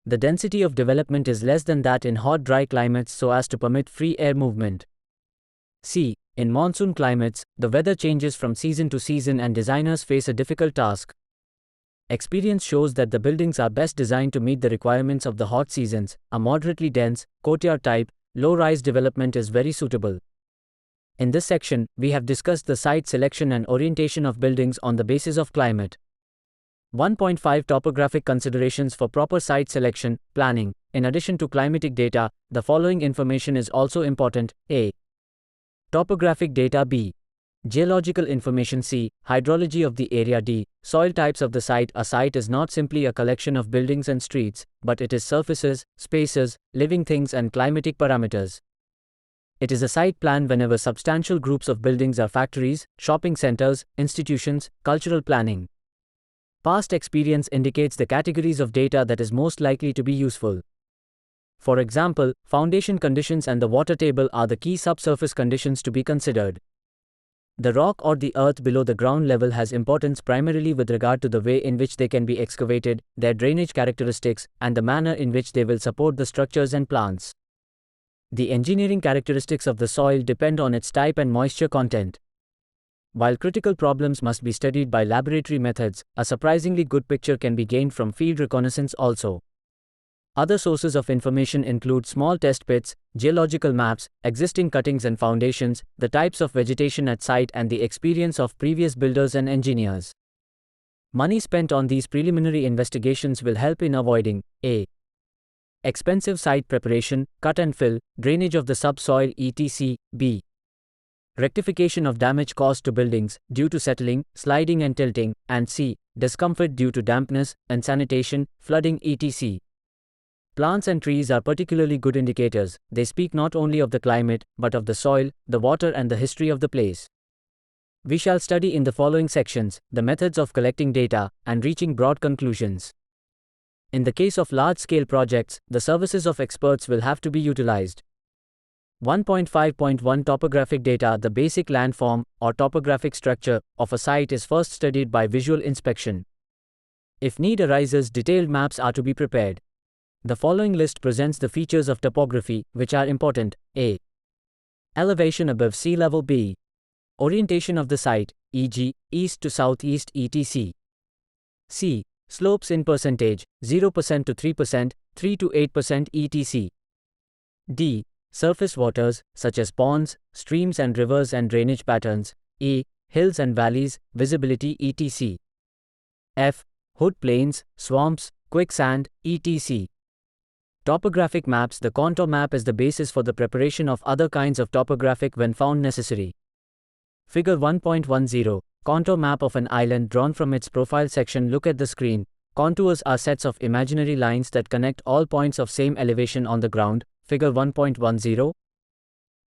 A: The density of development is less than that in hot dry climates so as to permit free air movement. C. In monsoon climates, the weather changes from season to season and designers face a difficult task. Experience shows that the buildings are best designed to meet the requirements of the hot seasons. A moderately dense, courtyard type, low-rise development is very suitable. In this section, we have discussed the site selection and orientation of buildings on the basis of climate. 1.5 Topographic considerations for proper site selection, planning. In addition to climatic data, the following information is also important. A. Topographic data. B. Geological information. C. Hydrology of the area. D. Soil types of the site. A site is not simply a collection of buildings and streets, but it is surfaces, spaces, living things and climatic parameters. It is a site plan whenever substantial groups of buildings are factories, shopping centers, institutions, cultural planning. Past experience indicates the categories of data that is most likely to be useful. For example, foundation conditions and the water table are the key subsurface conditions to be considered. The rock or the earth below the ground level has importance primarily with regard to the way in which they can be excavated, their drainage characteristics, and the manner in which they will support the structures and plants. The engineering characteristics of the soil depend on its type and moisture content. While critical problems must be studied by laboratory methods, a surprisingly good picture can be gained from field reconnaissance also. Other sources of information include small test pits, geological maps, existing cuttings and foundations, the types of vegetation at site and the experience of previous builders and engineers. Money spent on these preliminary investigations will help in avoiding A. Expensive site preparation, cut and fill, drainage of the subsoil etc. B. Rectification of damage caused to buildings due to settling, sliding and tilting, and C. Discomfort due to dampness, unsanitation, flooding etc. Plants and trees are particularly good indicators. They speak not only of the climate, but of the soil, the water and the history of the place. We shall study in the following sections the methods of collecting data and reaching broad conclusions. In the case of large-scale projects, the services of experts will have to be utilized. 1.5.1 Topographic data. The basic landform, or topographic structure, of a site is first studied by visual inspection. If need arises, detailed maps are to be prepared. The following list presents the features of topography, which are important. A. Elevation above sea level. B. Orientation of the site, e.g., east to southeast etc. C. Slopes in percentage, 0% to 3%, 3 to 8% etc. D. Surface waters, such as ponds, streams and rivers and drainage patterns. E. Hills and valleys, visibility etc. F. Hood plains, swamps, quicksand, etc. Topographic maps. The contour map is the basis for the preparation of other kinds of topographic when found necessary. Figure 1.10. Contour map of an island drawn from its profile section. Look at the screen. Contours are sets of imaginary lines that connect all points of same elevation on the ground, figure 1.10.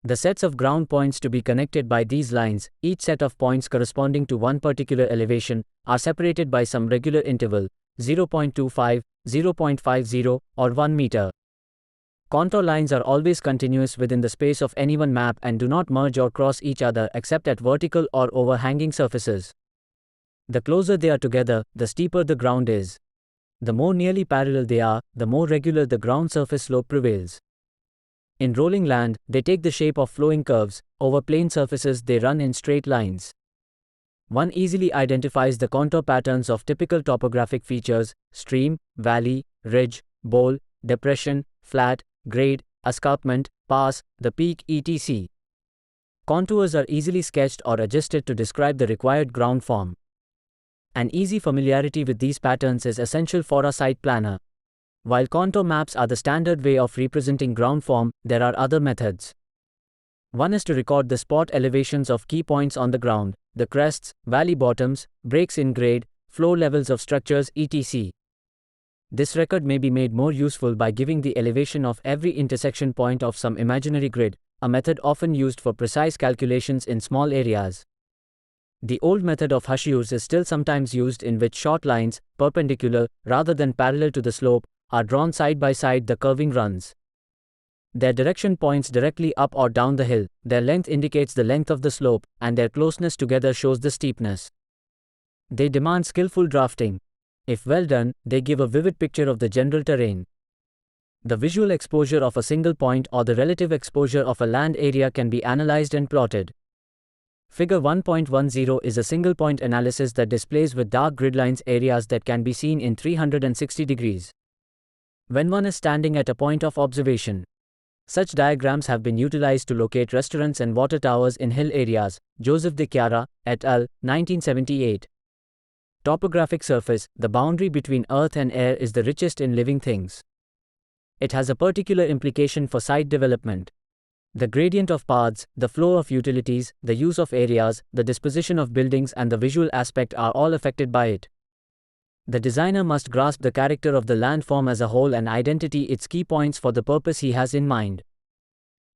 A: The sets of ground points to be connected by these lines, each set of points corresponding to one particular elevation, are separated by some regular interval, 0.25, 0.50, or 1 meter. Contour lines are always continuous within the space of any one map and do not merge or cross each other except at vertical or overhanging surfaces. The closer they are together, the steeper the ground is. The more nearly parallel they are, the more regular the ground surface slope prevails. In rolling land, they take the shape of flowing curves. Over plane surfaces they run in straight lines. One easily identifies the contour patterns of typical topographic features: stream, valley, ridge, bowl, depression, flat, grade, escarpment, pass, the peak, etc. Contours are easily sketched or adjusted to describe the required ground form. An easy familiarity with these patterns is essential for a site planner. While contour maps are the standard way of representing ground form, there are other methods. One is to record the spot elevations of key points on the ground, the crests, valley bottoms, breaks in grade, flow levels of structures, etc. This record may be made more useful by giving the elevation of every intersection point of some imaginary grid, a method often used for precise calculations in small areas. The old method of hachures is still sometimes used, in which short lines, perpendicular, rather than parallel to the slope, are drawn side by side the curving runs. Their direction points directly up or down the hill, their length indicates the length of the slope, and their closeness together shows the steepness. They demand skillful drafting. If well done, they give a vivid picture of the general terrain. The visual exposure of a single point or the relative exposure of a land area can be analyzed and plotted. Figure 1.10 is a single point analysis that displays with dark grid lines areas that can be seen in 360 degrees. When one is standing at a point of observation. Such diagrams have been utilized to locate restaurants and water towers in hill areas. Joseph de Chiara, et al., 1978. Topographic surface: the boundary between earth and air is the richest in living things. It has a particular implication for site development. The gradient of paths, the flow of utilities, the use of areas, the disposition of buildings, and the visual aspect are all affected by it. The designer must grasp the character of the landform as a whole and identify its key points for the purpose he has in mind.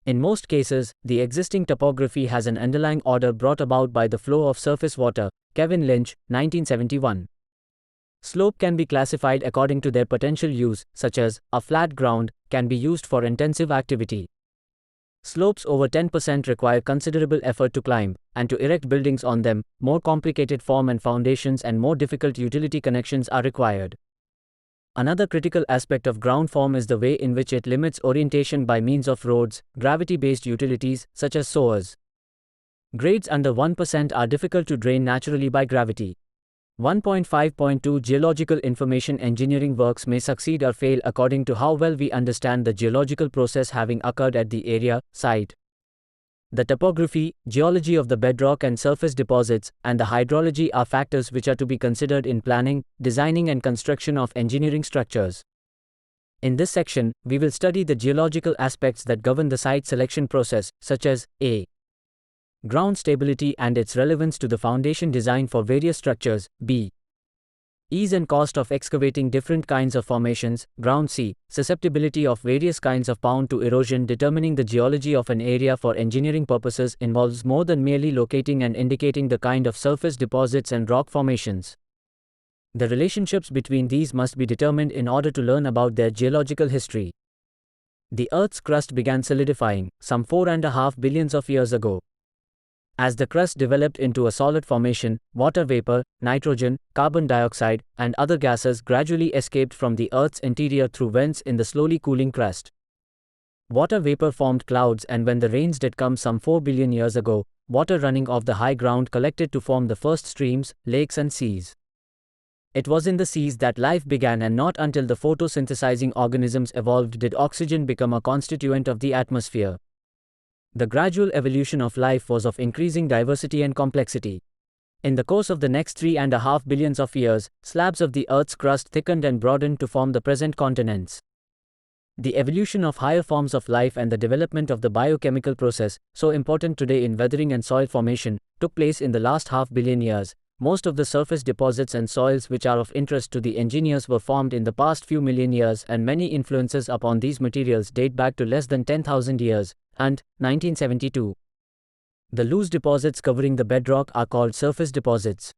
A: In most cases, the existing topography has an underlying order brought about by the flow of surface water. Kevin Lynch, 1971. Slope can be classified according to their potential use, such as, a flat ground can be used for intensive activity. Slopes over 10% require considerable effort to climb, and to erect buildings on them, more complicated form and foundations and more difficult utility connections are required. Another critical aspect of ground form is the way in which it limits orientation by means of roads, gravity-based utilities, such as sewers. Grades under 1% are difficult to drain naturally by gravity. 1.5.2 Geological information engineering works may succeed or fail according to how well we understand the geological process having occurred at the area, site. The topography, geology of the bedrock and surface deposits, and the hydrology are factors which are to be considered in planning, designing, and construction of engineering structures. In this section, we will study the geological aspects that govern the site selection process, such as a. Ground stability and its relevance to the foundation design for various structures. B. Ease and cost of excavating different kinds of formations. Ground. C. Susceptibility of various kinds of pound to erosion. Determining the geology of an area for engineering purposes involves more than merely locating and indicating the kind of surface deposits and rock formations. The relationships between these must be determined in order to learn about their geological history. The Earth's crust began solidifying some 4.5 billion years ago. As the crust developed into a solid formation, water vapor, nitrogen, carbon dioxide, and other gases gradually escaped from the Earth's interior through vents in the slowly cooling crust. Water vapor formed clouds, and when the rains did come some 4 billion years ago, water running off the high ground collected to form the first streams, lakes, and seas. It was in the seas that life began, and not until the photosynthesizing organisms evolved did oxygen become a constituent of the atmosphere. The gradual evolution of life was of increasing diversity and complexity. In the course of the next 3.5 billion years, slabs of the Earth's crust thickened and broadened to form the present continents. The evolution of higher forms of life and the development of the biochemical process, so important today in weathering and soil formation, took place in the last 500 million years, Most of the surface deposits and soils which are of interest to the engineers were formed in the past few million years, and many influences upon these materials date back to less than 10,000 years, and 1972. The loose deposits covering the bedrock are called surface deposits.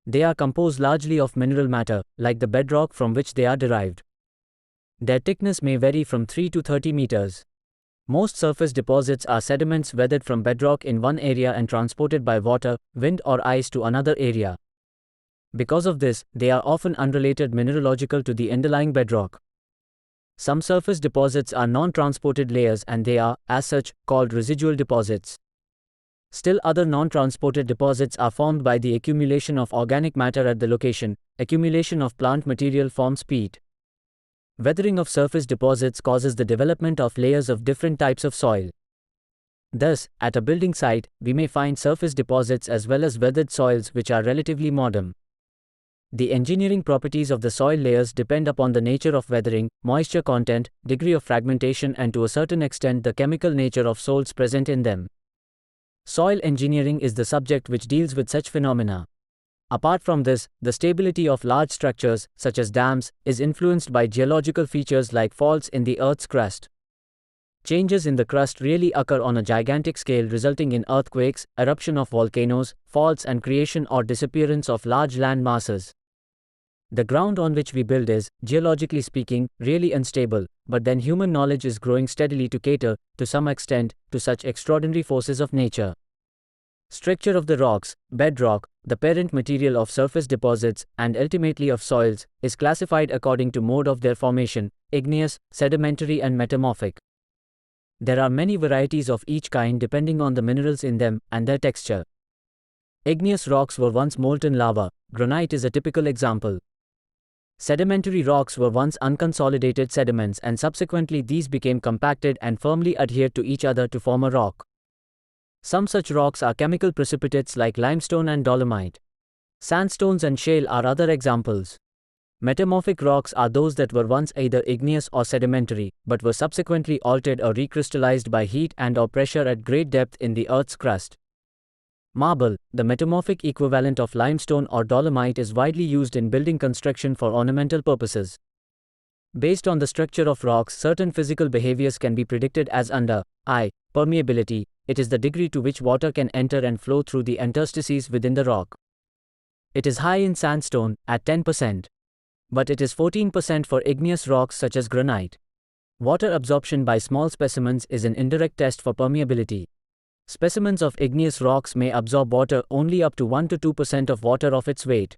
A: They are composed largely of mineral matter, like the bedrock from which they are derived. Their thickness may vary from 3 to 30 meters. Most surface deposits are sediments weathered from bedrock in one area and transported by water, wind or ice to another area. Because of this, they are often unrelated mineralogical to the underlying bedrock. Some surface deposits are non-transported layers, and they are, as such, called residual deposits. Still other non-transported deposits are formed by the accumulation of organic matter at the location. Accumulation of plant material forms peat. Weathering of surface deposits causes the development of layers of different types of soil. Thus, at a building site, we may find surface deposits as well as weathered soils which are relatively modern. The engineering properties of the soil layers depend upon the nature of weathering, moisture content, degree of fragmentation, and to a certain extent the chemical nature of salts present in them. Soil engineering is the subject which deals with such phenomena. Apart from this, the stability of large structures, such as dams, is influenced by geological features like faults in the Earth's crust. Changes in the crust really occur on a gigantic scale, resulting in earthquakes, eruption of volcanoes, faults, and creation or disappearance of large land masses. The ground on which we build is, geologically speaking, really unstable, but then human knowledge is growing steadily to cater, to some extent, to such extraordinary forces of nature. Structure of the rocks, bedrock, the parent material of surface deposits, and ultimately of soils, is classified according to mode of their formation: igneous, sedimentary, and metamorphic. There are many varieties of each kind depending on the minerals in them and their texture. Igneous rocks were once molten lava. Granite is a typical example. Sedimentary rocks were once unconsolidated sediments, and subsequently these became compacted and firmly adhered to each other to form a rock. Some such rocks are chemical precipitates like limestone and dolomite. Sandstones and shale are other examples. Metamorphic rocks are those that were once either igneous or sedimentary, but were subsequently altered or recrystallized by heat and/or pressure at great depth in the Earth's crust. Marble, the metamorphic equivalent of limestone or dolomite, is widely used in building construction for ornamental purposes. Based on the structure of rocks, certain physical behaviors can be predicted as under: I. Permeability. It is the degree to which water can enter and flow through the interstices within the rock. It is high in sandstone, at 10%. But it is 14% for igneous rocks such as granite. Water absorption by small specimens is an indirect test for permeability. Specimens of igneous rocks may absorb water only up to 1 to 2% of water of its weight.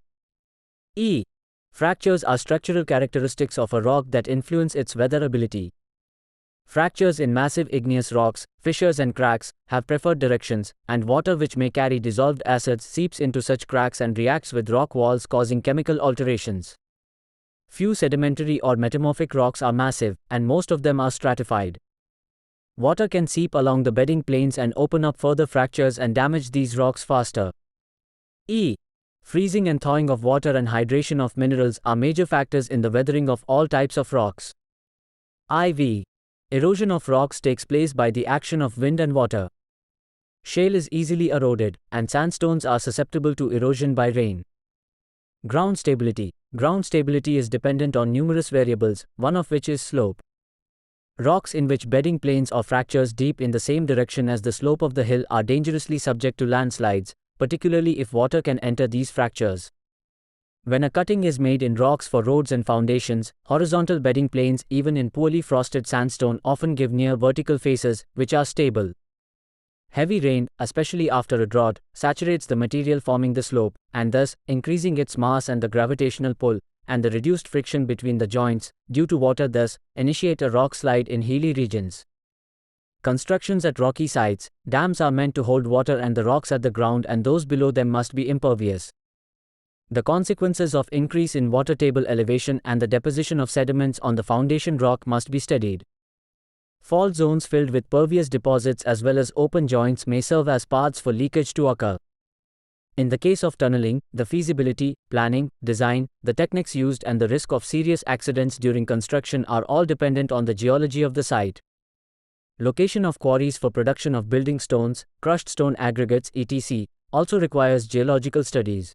A: E. Fractures are structural characteristics of a rock that influence its weatherability. Fractures in massive igneous rocks, fissures and cracks, have preferred directions, and water which may carry dissolved acids seeps into such cracks and reacts with rock walls, causing chemical alterations. Few sedimentary or metamorphic rocks are massive, and most of them are stratified. Water can seep along the bedding planes and open up further fractures and damage these rocks faster. E. Freezing and thawing of water and hydration of minerals are major factors in the weathering of all types of rocks. IV. Erosion of rocks takes place by the action of wind and water. Shale is easily eroded, and sandstones are susceptible to erosion by rain. Ground stability. Ground stability is dependent on numerous variables, one of which is slope. Rocks in which bedding planes or fractures deep in the same direction as the slope of the hill are dangerously subject to landslides, particularly if water can enter these fractures. When a cutting is made in rocks for roads and foundations, horizontal bedding planes, even in poorly frosted sandstone, often give near vertical faces, which are stable. Heavy rain, especially after a drought, saturates the material forming the slope, and thus, increasing its mass and the gravitational pull, and the reduced friction between the joints, due to water thus, initiate a rock slide in hilly regions. Constructions at rocky sites. Dams are meant to hold water and the rocks at the ground, and those below them must be impervious. The consequences of increase in water table elevation and the deposition of sediments on the foundation rock must be studied. Fault zones filled with pervious deposits as well as open joints may serve as paths for leakage to occur. In the case of tunneling, the feasibility, planning, design, the techniques used, and the risk of serious accidents during construction are all dependent on the geology of the site. Location of quarries for production of building stones, crushed stone aggregates, etc., also requires geological studies.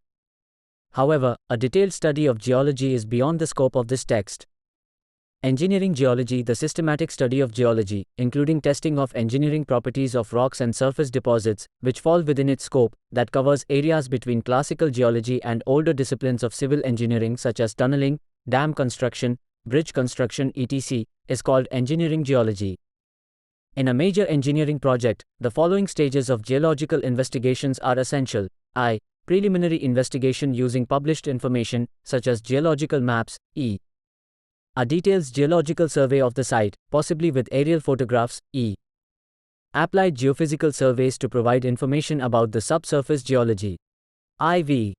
A: However, a detailed study of geology is beyond the scope of this text. Engineering geology, the systematic study of geology, including testing of engineering properties of rocks and surface deposits, which fall within its scope, that covers areas between classical geology and older disciplines of civil engineering such as tunneling, dam construction, bridge construction etc., is called engineering geology. In a major engineering project, the following stages of geological investigations are essential. I. Preliminary investigation using published information, such as geological maps. E. A detailed geological survey of the site, possibly with aerial photographs. E. Applied geophysical surveys to provide information about the subsurface geology. IV.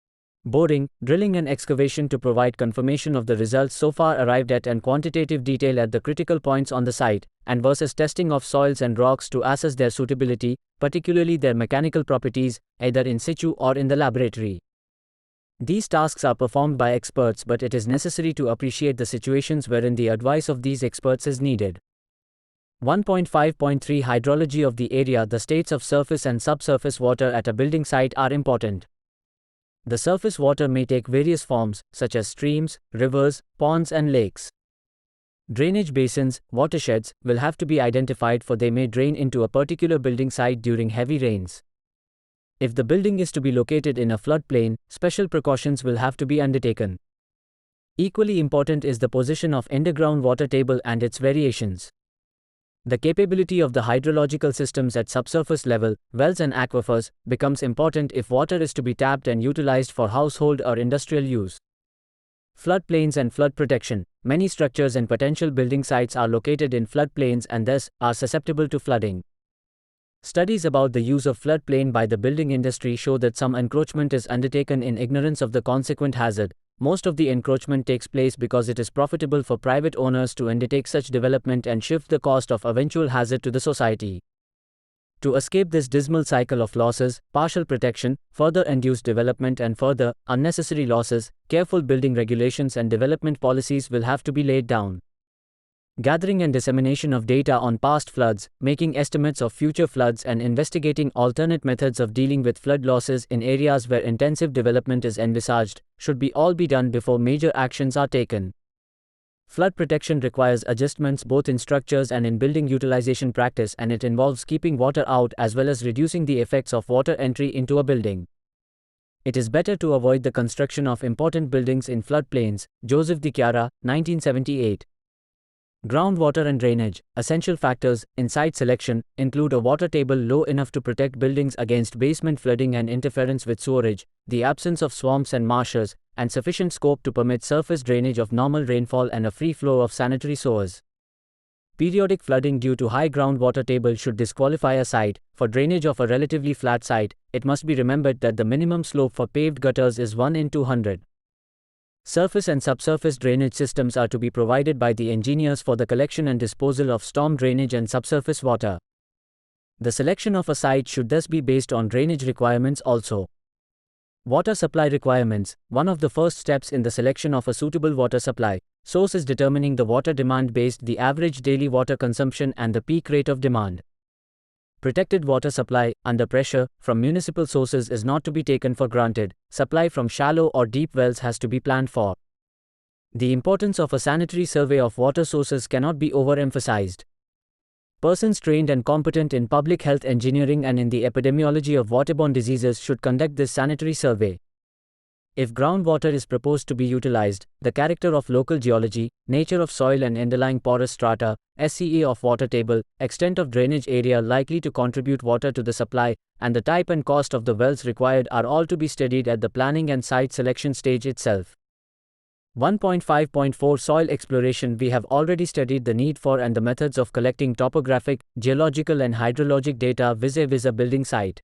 A: Boring, drilling and excavation to provide confirmation of the results so far arrived at and quantitative detail at the critical points on the site, and versus testing of soils and rocks to assess their suitability, particularly their mechanical properties, either in situ or in the laboratory. These tasks are performed by experts, but it is necessary to appreciate the situations wherein the advice of these experts is needed. 1.5.3 Hydrology of the area. The states of surface and subsurface water at a building site are important. The surface water may take various forms, such as streams, rivers, ponds and lakes. Drainage basins, watersheds, will have to be identified, for they may drain into a particular building site during heavy rains. If the building is to be located in a floodplain, special precautions will have to be undertaken. Equally important is the position of underground water table and its variations. The capability of the hydrological systems at subsurface level, wells and aquifers, becomes important if water is to be tapped and utilized for household or industrial use. Floodplains and flood protection. Many structures and potential building sites are located in floodplains and thus are susceptible to flooding. Studies about the use of floodplain by the building industry show that some encroachment is undertaken in ignorance of the consequent hazard. Most of the encroachment takes place because it is profitable for private owners to undertake such development and shift the cost of eventual hazard to the society. To escape this dismal cycle of losses, partial protection, further induced development and further unnecessary losses, careful building regulations and development policies will have to be laid down. Gathering and dissemination of data on past floods, making estimates of future floods and investigating alternate methods of dealing with flood losses in areas where intensive development is envisaged, should all be done before major actions are taken. Flood protection requires adjustments both in structures and in building utilization practice, and it involves keeping water out as well as reducing the effects of water entry into a building. It is better to avoid the construction of important buildings in floodplains. Joseph de Chiara, 1978. Groundwater and drainage. Essential factors in site selection include a water table low enough to protect buildings against basement flooding and interference with sewerage, the absence of swamps and marshes, and sufficient scope to permit surface drainage of normal rainfall and a free flow of sanitary sewers. Periodic flooding due to high groundwater table should disqualify a site. For drainage of a relatively flat site, it must be remembered that the minimum slope for paved gutters is 1 in 200. Surface and subsurface drainage systems are to be provided by the engineers for the collection and disposal of storm drainage and subsurface water. The selection of a site should thus be based on drainage requirements also. Water supply requirements. One of the first steps in the selection of a suitable water supply source is determining the water demand based the average daily water consumption and the peak rate of demand. Protected water supply, under pressure, from municipal sources is not to be taken for granted. Supply from shallow or deep wells has to be planned for. The importance of a sanitary survey of water sources cannot be overemphasized. Persons trained and competent in public health engineering and in the epidemiology of waterborne diseases should conduct this sanitary survey. If groundwater is proposed to be utilized, the character of local geology, nature of soil and underlying porous strata, SCA of water table, extent of drainage area likely to contribute water to the supply, and the type and cost of the wells required are all to be studied at the planning and site selection stage itself. 1.5.4 Soil exploration. We have already studied the need for and the methods of collecting topographic, geological and hydrologic data vis-a-vis a building site.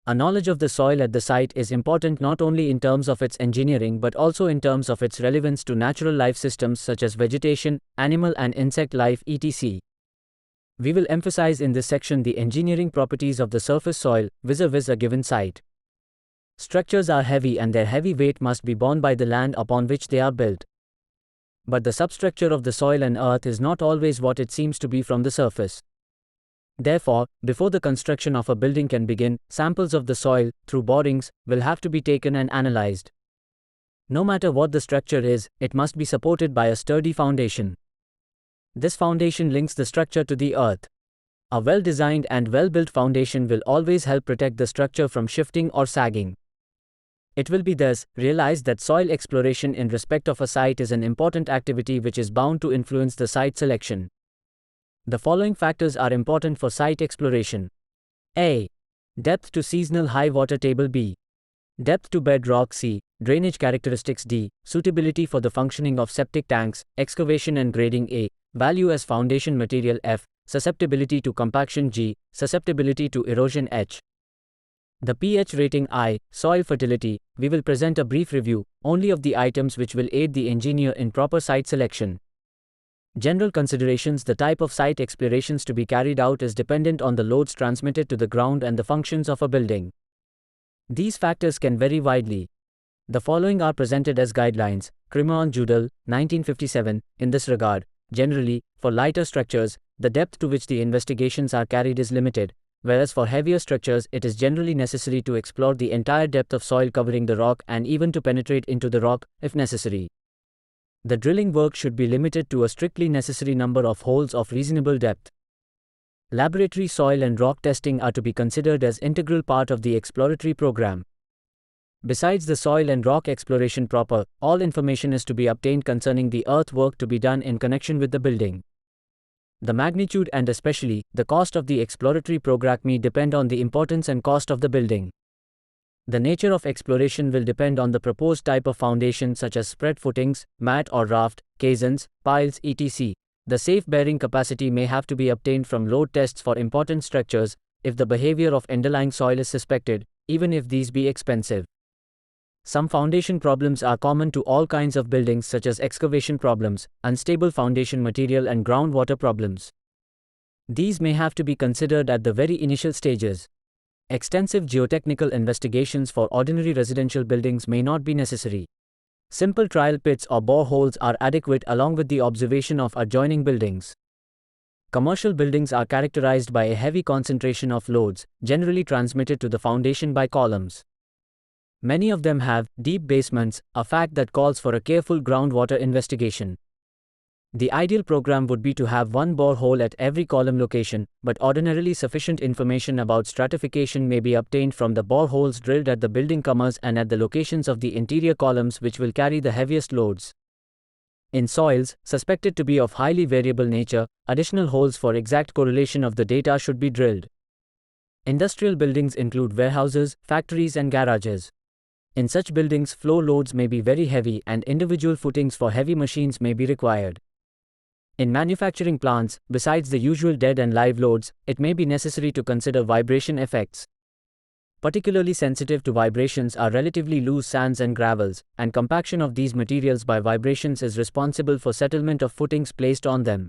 A: A knowledge of the soil at the site is important not only in terms of its engineering but also in terms of its relevance to natural life systems such as vegetation, animal and insect life etc. We will emphasize in this section the engineering properties of the surface soil vis-a-vis a given site. Structures are heavy and their heavy weight must be borne by the land upon which they are built. But the substructure of the soil and earth is not always what it seems to be from the surface. Therefore, before the construction of a building can begin, samples of the soil, through borings, will have to be taken and analyzed. No matter what the structure is, it must be supported by a sturdy foundation. This foundation links the structure to the earth. A well-designed and well-built foundation will always help protect the structure from shifting or sagging. It will be thus realized that soil exploration in respect of a site is an important activity which is bound to influence the site selection. The following factors are important for site exploration. A. Depth to seasonal high water table. B. Depth to bedrock. C. Drainage characteristics. D. Suitability for the functioning of septic tanks, excavation and grading. A. Value as foundation material. F. Susceptibility to compaction. G. Susceptibility to erosion. H. The pH rating. I. Soil fertility. We will present a brief review only of the items which will aid the engineer in proper site selection. General considerations. The type of site explorations to be carried out is dependent on the loads transmitted to the ground and the functions of a building. These factors can vary widely. The following are presented as guidelines. Crimon-Judel, 1957. In this regard, generally, for lighter structures, the depth to which the investigations are carried is limited, whereas for heavier structures it is generally necessary to explore the entire depth of soil covering the rock and even to penetrate into the rock, if necessary. The drilling work should be limited to a strictly necessary number of holes of reasonable depth. Laboratory soil and rock testing are to be considered as integral part of the exploratory program. Besides the soil and rock exploration proper, all information is to be obtained concerning the earthwork to be done in connection with the building. The magnitude and especially the cost of the exploratory program may depend on the importance and cost of the building. The nature of exploration will depend on the proposed type of foundation such as spread footings, mat or raft, caissons, piles etc. The safe bearing capacity may have to be obtained from load tests for important structures if the behavior of underlying soil is suspected, even if these be expensive. Some foundation problems are common to all kinds of buildings such as excavation problems, unstable foundation material and groundwater problems. These may have to be considered at the very initial stages. Extensive geotechnical investigations for ordinary residential buildings may not be necessary. Simple trial pits or boreholes are adequate along with the observation of adjoining buildings. Commercial buildings are characterized by a heavy concentration of loads, generally transmitted to the foundation by columns. Many of them have deep basements, a fact that calls for a careful groundwater investigation. The ideal program would be to have one borehole at every column location, but ordinarily sufficient information about stratification may be obtained from the boreholes drilled at the building comers and at the locations of the interior columns which will carry the heaviest loads. In soils suspected to be of highly variable nature, additional holes for exact correlation of the data should be drilled. Industrial buildings include warehouses, factories and garages. In such buildings, flow loads may be very heavy and individual footings for heavy machines may be required. In manufacturing plants, besides the usual dead and live loads, it may be necessary to consider vibration effects. Particularly sensitive to vibrations are relatively loose sands and gravels, and compaction of these materials by vibrations is responsible for settlement of footings placed on them.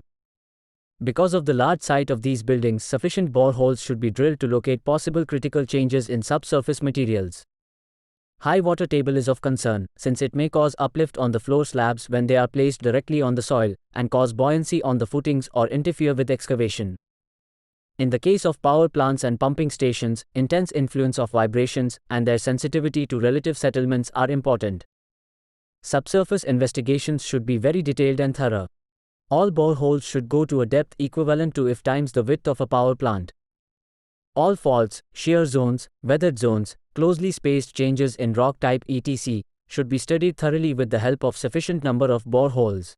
A: Because of the large site of these buildings, sufficient boreholes should be drilled to locate possible critical changes in subsurface materials. High water table is of concern, since it may cause uplift on the floor slabs when they are placed directly on the soil, and cause buoyancy on the footings or interfere with excavation. In the case of power plants and pumping stations, intense influence of vibrations and their sensitivity to relative settlements are important. Subsurface investigations should be very detailed and thorough. All boreholes should go to a depth equivalent to if times the width of a power plant. All faults, shear zones, weathered zones, closely spaced changes in rock type etc. should be studied thoroughly with the help of sufficient number of boreholes.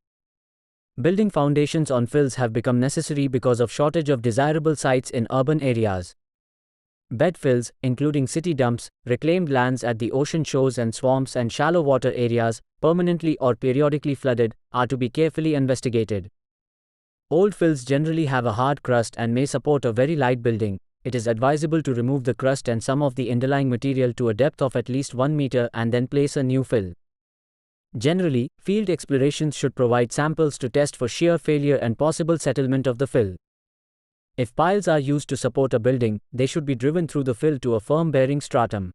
A: Building foundations on fills have become necessary because of shortage of desirable sites in urban areas. Bed fills, including city dumps, reclaimed lands at the ocean shores and swamps and shallow water areas, permanently or periodically flooded, are to be carefully investigated. Old fills generally have a hard crust and may support a very light building. It is advisable to remove the crust and some of the underlying material to a depth of at least 1 meter and then place a new fill. Generally, field explorations should provide samples to test for shear failure and possible settlement of the fill. If piles are used to support a building, they should be driven through the fill to a firm bearing stratum.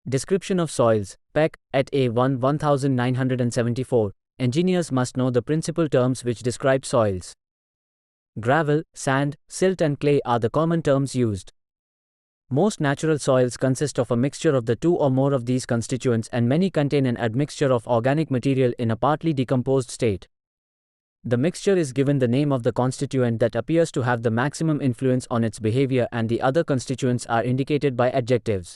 A: Description of soils, Peck, at A1 1974. Engineers must know the principal terms which describe soils. Gravel, sand, silt and clay are the common terms used. Most natural soils consist of a mixture of the two or more of these constituents, and many contain an admixture of organic material in a partly decomposed state. The mixture is given the name of the constituent that appears to have the maximum influence on its behavior, and the other constituents are indicated by adjectives.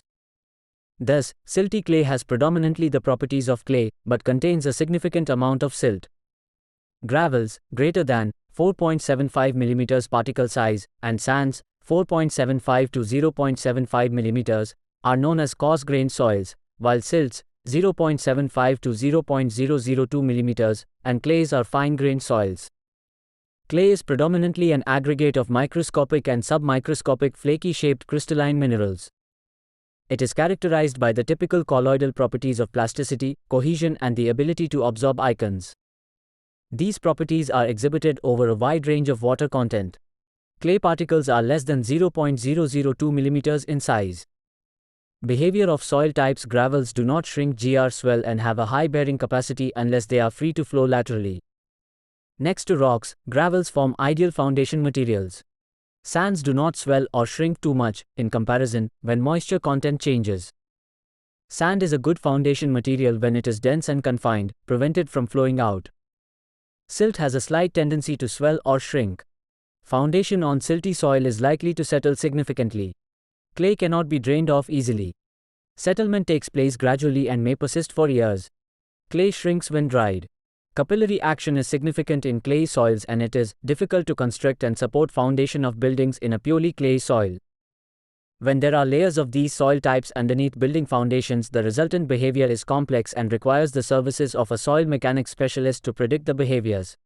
A: Thus, silty clay has predominantly the properties of clay, but contains a significant amount of silt. Gravels, greater than 4.75 mm particle size, and sands, 4.75 to 0.75 mm, are known as coarse-grained soils, while silts, 0.75 to 0.002 mm, and clays are fine-grained soils. Clay is predominantly an aggregate of microscopic and submicroscopic flaky-shaped crystalline minerals. It is characterized by the typical colloidal properties of plasticity, cohesion, and the ability to absorb ions. These properties are exhibited over a wide range of water content. Clay particles are less than 0.002 mm in size. Behavior of soil types: gravels do not shrink, swell, and have a high bearing capacity unless they are free to flow laterally. Next to rocks, gravels form ideal foundation materials. Sands do not swell or shrink too much, in comparison, when moisture content changes. Sand is a good foundation material when it is dense and confined, prevented from flowing out. Silt has a slight tendency to swell or shrink. Foundation on silty soil is likely to settle significantly. Clay cannot be drained off easily. Settlement takes place gradually and may persist for years. Clay shrinks when dried. Capillary action is significant in clay soils, and it is difficult to construct and support foundation of buildings in a purely clay soil. When there are layers of these soil types underneath building foundations, the resultant behavior is complex and requires the services of a soil mechanics specialist to predict the behaviors.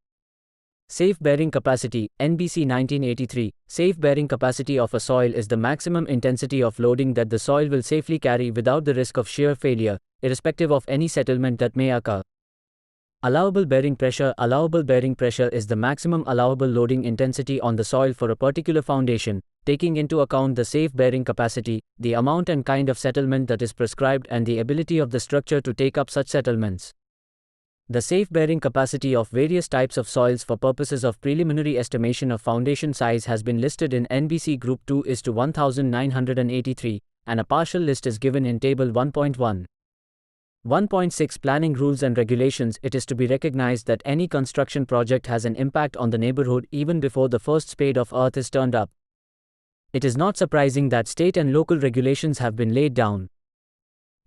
A: Safe bearing capacity, NBC 1983. Safe bearing capacity of a soil is the maximum intensity of loading that the soil will safely carry without the risk of shear failure, irrespective of any settlement that may occur. Allowable bearing pressure. Allowable bearing pressure is the maximum allowable loading intensity on the soil for a particular foundation, taking into account the safe bearing capacity, the amount and kind of settlement that is prescribed, and the ability of the structure to take up such settlements. The safe bearing capacity of various types of soils for purposes of preliminary estimation of foundation size has been listed in NBC Group 2:1983, and a partial list is given in Table 1.1. 1.6 Planning Rules and Regulations. It is to be recognized that any construction project has an impact on the neighborhood even before the first spade of earth is turned up. It is not surprising that state and local regulations have been laid down.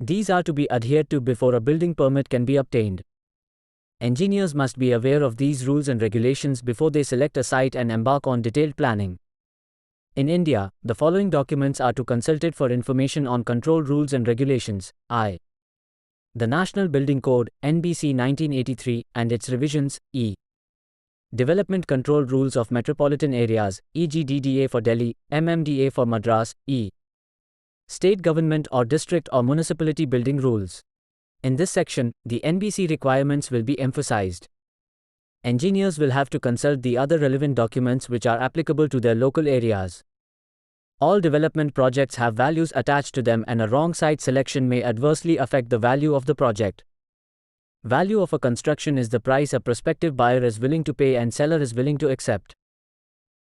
A: These are to be adhered to before a building permit can be obtained. Engineers must be aware of these rules and regulations before they select a site and embark on detailed planning. In India, the following documents are to consulted for information on control rules and regulations. I. The National Building Code, NBC 1983, and its revisions. E. Development Control Rules of Metropolitan Areas, e.g. DDA for Delhi, MMDA for Madras. E. State Government or District or Municipality Building Rules. In this section, the NBC requirements will be emphasized. Engineers will have to consult the other relevant documents which are applicable to their local areas. All development projects have values attached to them, and a wrong site selection may adversely affect the value of the project. Value of a construction is the price a prospective buyer is willing to pay and seller is willing to accept.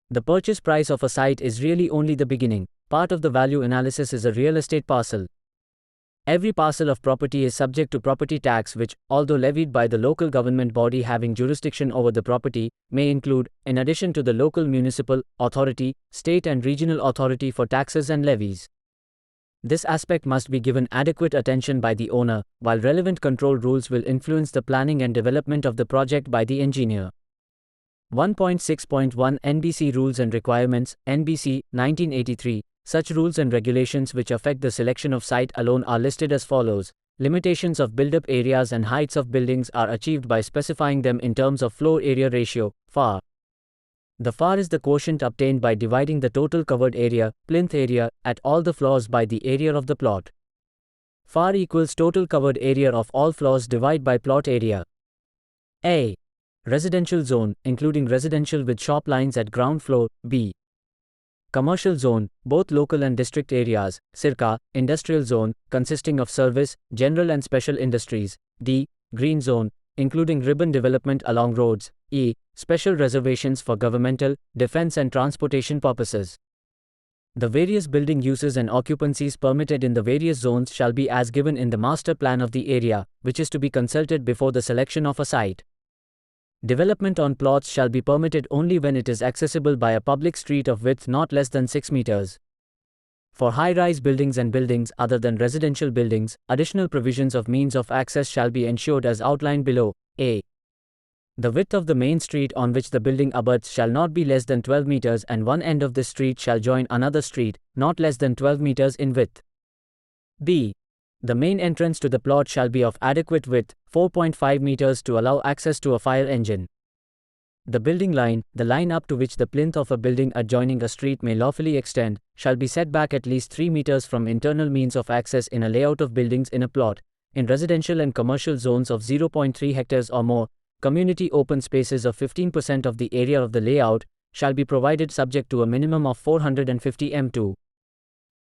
A: The purchase price of a site is really only the beginning. Part of the value analysis is a real estate parcel. Every parcel of property is subject to property tax, which, although levied by the local government body having jurisdiction over the property, may include, in addition to the local municipal authority, state and regional authority for taxes and levies. This aspect must be given adequate attention by the owner, while relevant control rules will influence the planning and development of the project by the engineer. 1.6.1 NBC Rules and Requirements, NBC, 1983. Such rules and regulations which affect the selection of site alone are listed as follows. Limitations of build-up areas and heights of buildings are achieved by specifying them in terms of floor area ratio, FAR. The FAR is the quotient obtained by dividing the total covered area, plinth area, at all the floors by the area of the plot. FAR equals total covered area of all floors divided by plot area. A. Residential zone, including residential with shop lines at ground floor. B. Commercial zone, both local and district areas. Circa, industrial zone, consisting of service, general and special industries. D. Green zone, including ribbon development along roads. E. Special reservations for governmental, defense and transportation purposes. The various building uses and occupancies permitted in the various zones shall be as given in the master plan of the area, which is to be consulted before the selection of a site. Development on plots shall be permitted only when it is accessible by a public street of width not less than 6 meters. For high-rise buildings and buildings other than residential buildings, additional provisions of means of access shall be ensured as outlined below. A. The width of the main street on which the building abuts shall not be less than 12 meters and one end of this street shall join another street, not less than 12 meters in width. B. The main entrance to the plot shall be of adequate width, 4.5 meters to allow access to a fire engine. The building line, the line up to which the plinth of a building adjoining a street may lawfully extend, shall be set back at least 3 meters from internal means of access in a layout of buildings in a plot. In residential and commercial zones of 0.3 hectares or more, community open spaces of 15% of the area of the layout shall be provided subject to a minimum of 450 m2.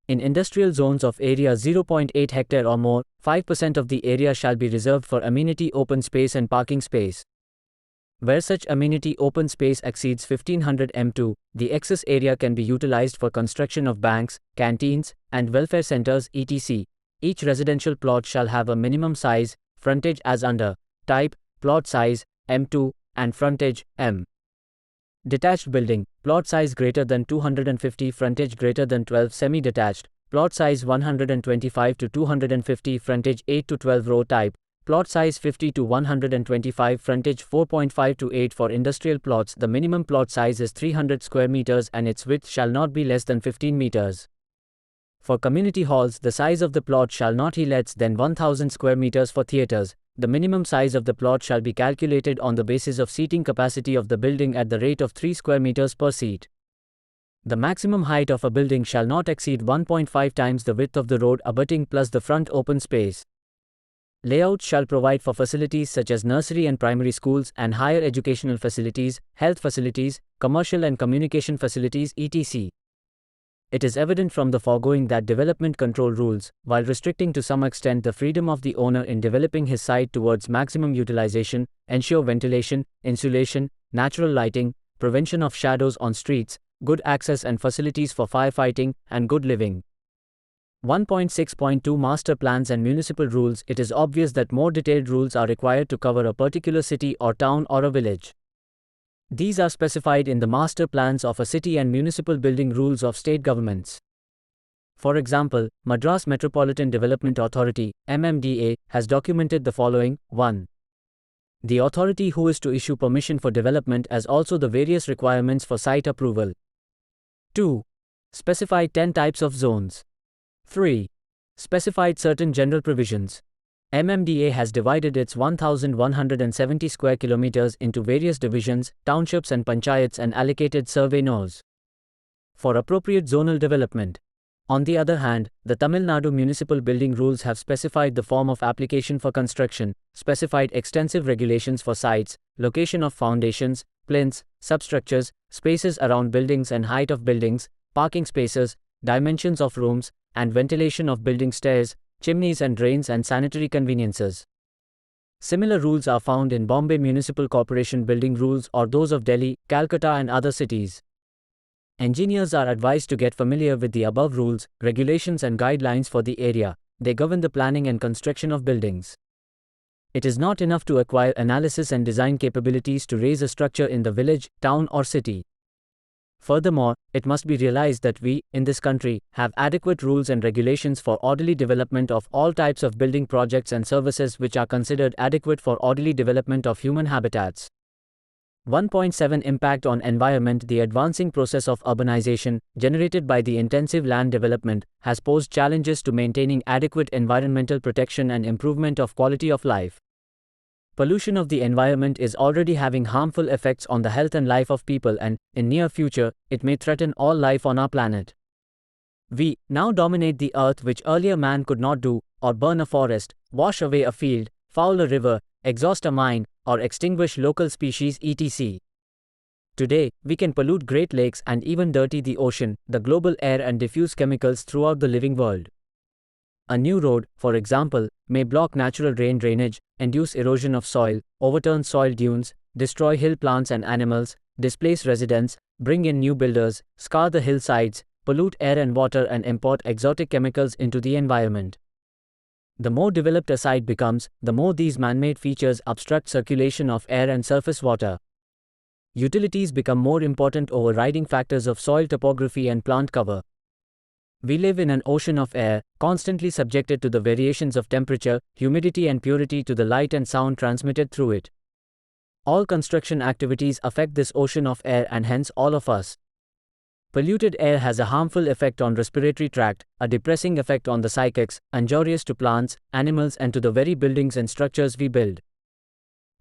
A: In industrial zones of area 0.8 hectare or more, 5% of the area shall be reserved for amenity open space and parking space. Where such amenity open space exceeds 1500 m2, the excess area can be utilized for construction of banks, canteens, and welfare centers etc. Each residential plot shall have a minimum size, frontage as under, type, plot size, m2, and frontage, m. Detached building, plot size greater than 250, frontage greater than 12, semi-detached, plot size 125 to 250, frontage 8 to 12, row type, plot size 50 to 125, frontage 4.5 to 8. For industrial plots, the minimum plot size is 300 square meters and its width shall not be less than 15 meters. For community halls, the size of the plot shall not be less than 1000 square meters. For theaters, the minimum size of the plot shall be calculated on the basis of seating capacity of the building at the rate of 3 square meters per seat. The maximum height of a building shall not exceed 1.5 times the width of the road abutting plus the front open space. Layouts shall provide for facilities such as nursery and primary schools and higher educational facilities, health facilities, commercial and communication facilities etc. It is evident from the foregoing that development control rules, while restricting to some extent the freedom of the owner in developing his site towards maximum utilization, ensure ventilation, insulation, natural lighting, prevention of shadows on streets, good access and facilities for firefighting, and good living. 1.6.2 Master Plans and Municipal Rules. It is obvious that more detailed rules are required to cover a particular city or town or a village. These are specified in the master plans of a city and municipal building rules of state governments. For example, Madras Metropolitan Development Authority, MMDA, has documented the following. 1. The authority who is to issue permission for development as also the various requirements for site approval. 2. Specified 10 types of zones. 3. Specified certain general provisions. MMDA has divided its 1,170 square kilometers into various divisions, townships and panchayats and allocated survey nodes for appropriate zonal development. On the other hand, the Tamil Nadu Municipal Building Rules have specified the form of application for construction, specified extensive regulations for sites, location of foundations, plinths, substructures, spaces around buildings and height of buildings, parking spaces, dimensions of rooms, and ventilation of building stairs, chimneys and drains and sanitary conveniences. Similar rules are found in Bombay Municipal Corporation Building Rules or those of Delhi, Calcutta and other cities. Engineers are advised to get familiar with the above rules, regulations and guidelines for the area. They govern the planning and construction of buildings. It is not enough to acquire analysis and design capabilities to raise a structure in the village, town or city. Furthermore, it must be realized that we, in this country, have adequate rules and regulations for orderly development of all types of building projects and services which are considered adequate for orderly development of human habitats. 1.7 Impact on environment. The advancing process of urbanization, generated by the intensive land development, has posed challenges to maintaining adequate environmental protection and improvement of quality of life. Pollution of the environment is already having harmful effects on the health and life of people and, in near future, it may threaten all life on our planet. We now dominate the earth which earlier man could not do, or burn a forest, wash away a field, foul a river, exhaust a mine, or extinguish local species etc. Today, we can pollute Great Lakes and even dirty the ocean, the global air and diffuse chemicals throughout the living world. A new road, for example, may block natural rain drainage, induce erosion of soil, overturn soil dunes, destroy hill plants and animals, displace residents, bring in new builders, scar the hillsides, pollute air and water, and import exotic chemicals into the environment. The more developed a site becomes, the more these man-made features obstruct circulation of air and surface water. Utilities become more important overriding factors of soil topography and plant cover. We live in an ocean of air, constantly subjected to the variations of temperature, humidity and purity to the light and sound transmitted through it. All construction activities affect this ocean of air and hence all of us. Polluted air has a harmful effect on respiratory tract, a depressing effect on the psychics, injurious to plants, animals and to the very buildings and structures we build.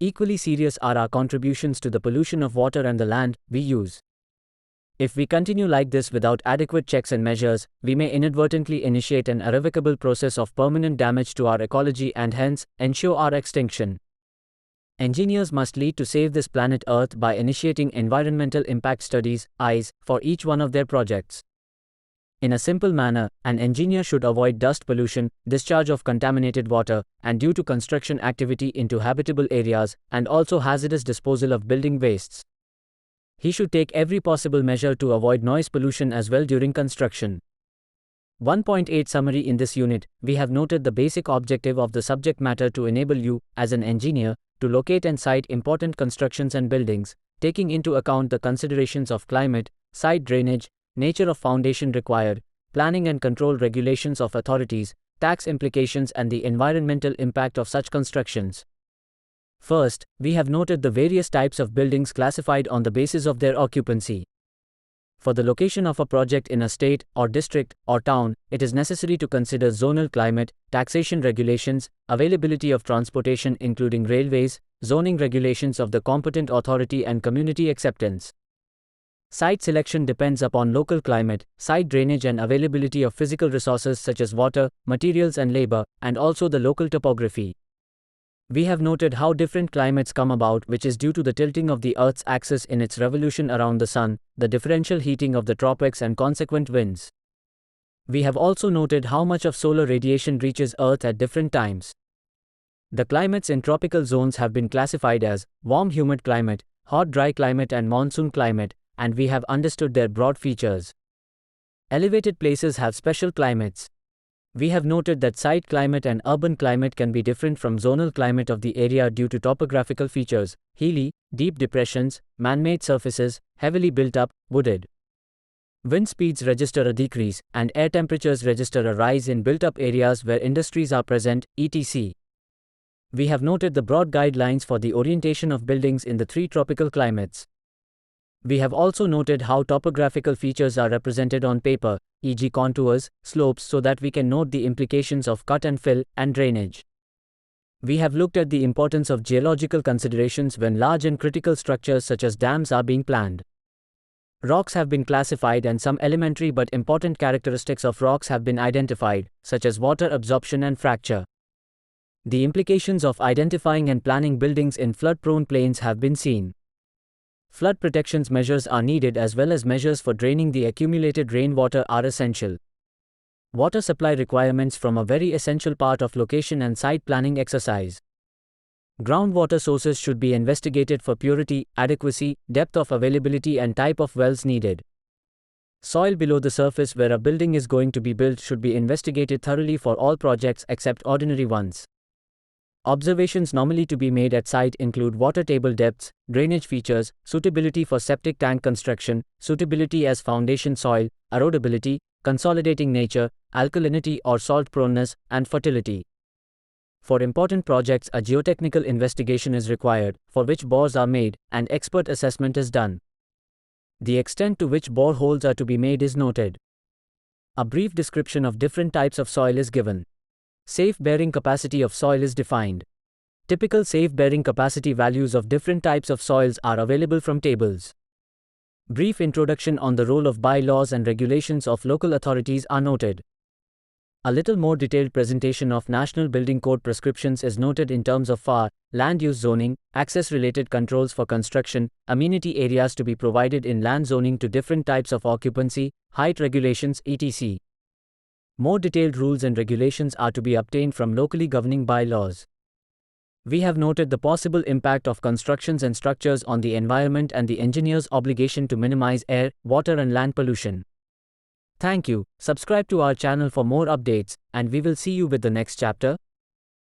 A: Equally serious are our contributions to the pollution of water and the land we use. If we continue like this without adequate checks and measures, we may inadvertently initiate an irrevocable process of permanent damage to our ecology and hence ensure our extinction. Engineers must lead to save this planet Earth by initiating environmental impact studies (EIS) for each one of their projects. In a simple manner, an engineer should avoid dust pollution, discharge of contaminated water, and due to construction activity into habitable areas, and also hazardous disposal of building wastes. He should take every possible measure to avoid noise pollution as well during construction. 1.8 Summary. In this unit, we have noted the basic objective of the subject matter to enable you, as an engineer, to locate and site important constructions and buildings, taking into account the considerations of climate, site drainage, nature of foundation required, planning and control regulations of authorities, tax implications and the environmental impact of such constructions. First, we have noted the various types of buildings classified on the basis of their occupancy. For the location of a project in a state, or district, or town, it is necessary to consider zonal climate, taxation regulations, availability of transportation including railways, zoning regulations of the competent authority and community acceptance. Site selection depends upon local climate, site drainage and availability of physical resources such as water, materials and labor, and also the local topography. We have noted how different climates come about, which is due to the tilting of the Earth's axis in its revolution around the Sun, the differential heating of the tropics and consequent winds. We have also noted how much of solar radiation reaches Earth at different times. The climates in tropical zones have been classified as warm humid climate, hot dry climate and monsoon climate, and we have understood their broad features. Elevated places have special climates. We have noted that site climate and urban climate can be different from zonal climate of the area due to topographical features, hilly, deep depressions, man-made surfaces, heavily built up, wooded. Wind speeds register a decrease, and air temperatures register a rise in built-up areas where industries are present, etc. We have noted the broad guidelines for the orientation of buildings in the three tropical climates. We have also noted how topographical features are represented on paper, e.g. contours, slopes, so that we can note the implications of cut and fill, and drainage. We have looked at the importance of geological considerations when large and critical structures such as dams are being planned. Rocks have been classified and some elementary but important characteristics of rocks have been identified, such as water absorption and fracture. The implications of identifying and planning buildings in flood-prone plains have been seen. Flood protections measures are needed as well as measures for draining the accumulated rainwater are essential. Water supply requirements form a very essential part of location and site planning exercise. Groundwater sources should be investigated for purity, adequacy, depth of availability and type of wells needed. Soil below the surface where a building is going to be built should be investigated thoroughly for all projects except ordinary ones. Observations normally to be made at site include water table depths, drainage features, suitability for septic tank construction, suitability as foundation soil, erodibility, consolidating nature, alkalinity or salt proneness, and fertility. For important projects, a geotechnical investigation is required, for which bores are made, and expert assessment is done. The extent to which boreholes are to be made is noted. A brief description of different types of soil is given. Safe bearing capacity of soil is defined. Typical safe bearing capacity values of different types of soils are available from tables. Brief introduction on the role of bylaws and regulations of local authorities are noted. A little more detailed presentation of National Building Code prescriptions is noted in terms of FAR, land use zoning, access-related controls for construction, amenity areas to be provided in land zoning to different types of occupancy, height regulations, etc. More detailed rules and regulations are to be obtained from locally governing bylaws. We have noted the possible impact of constructions and structures on the environment and the engineer's obligation to minimize air, water and land pollution. Thank you. Subscribe to our channel for more updates, and we will see you with the next chapter.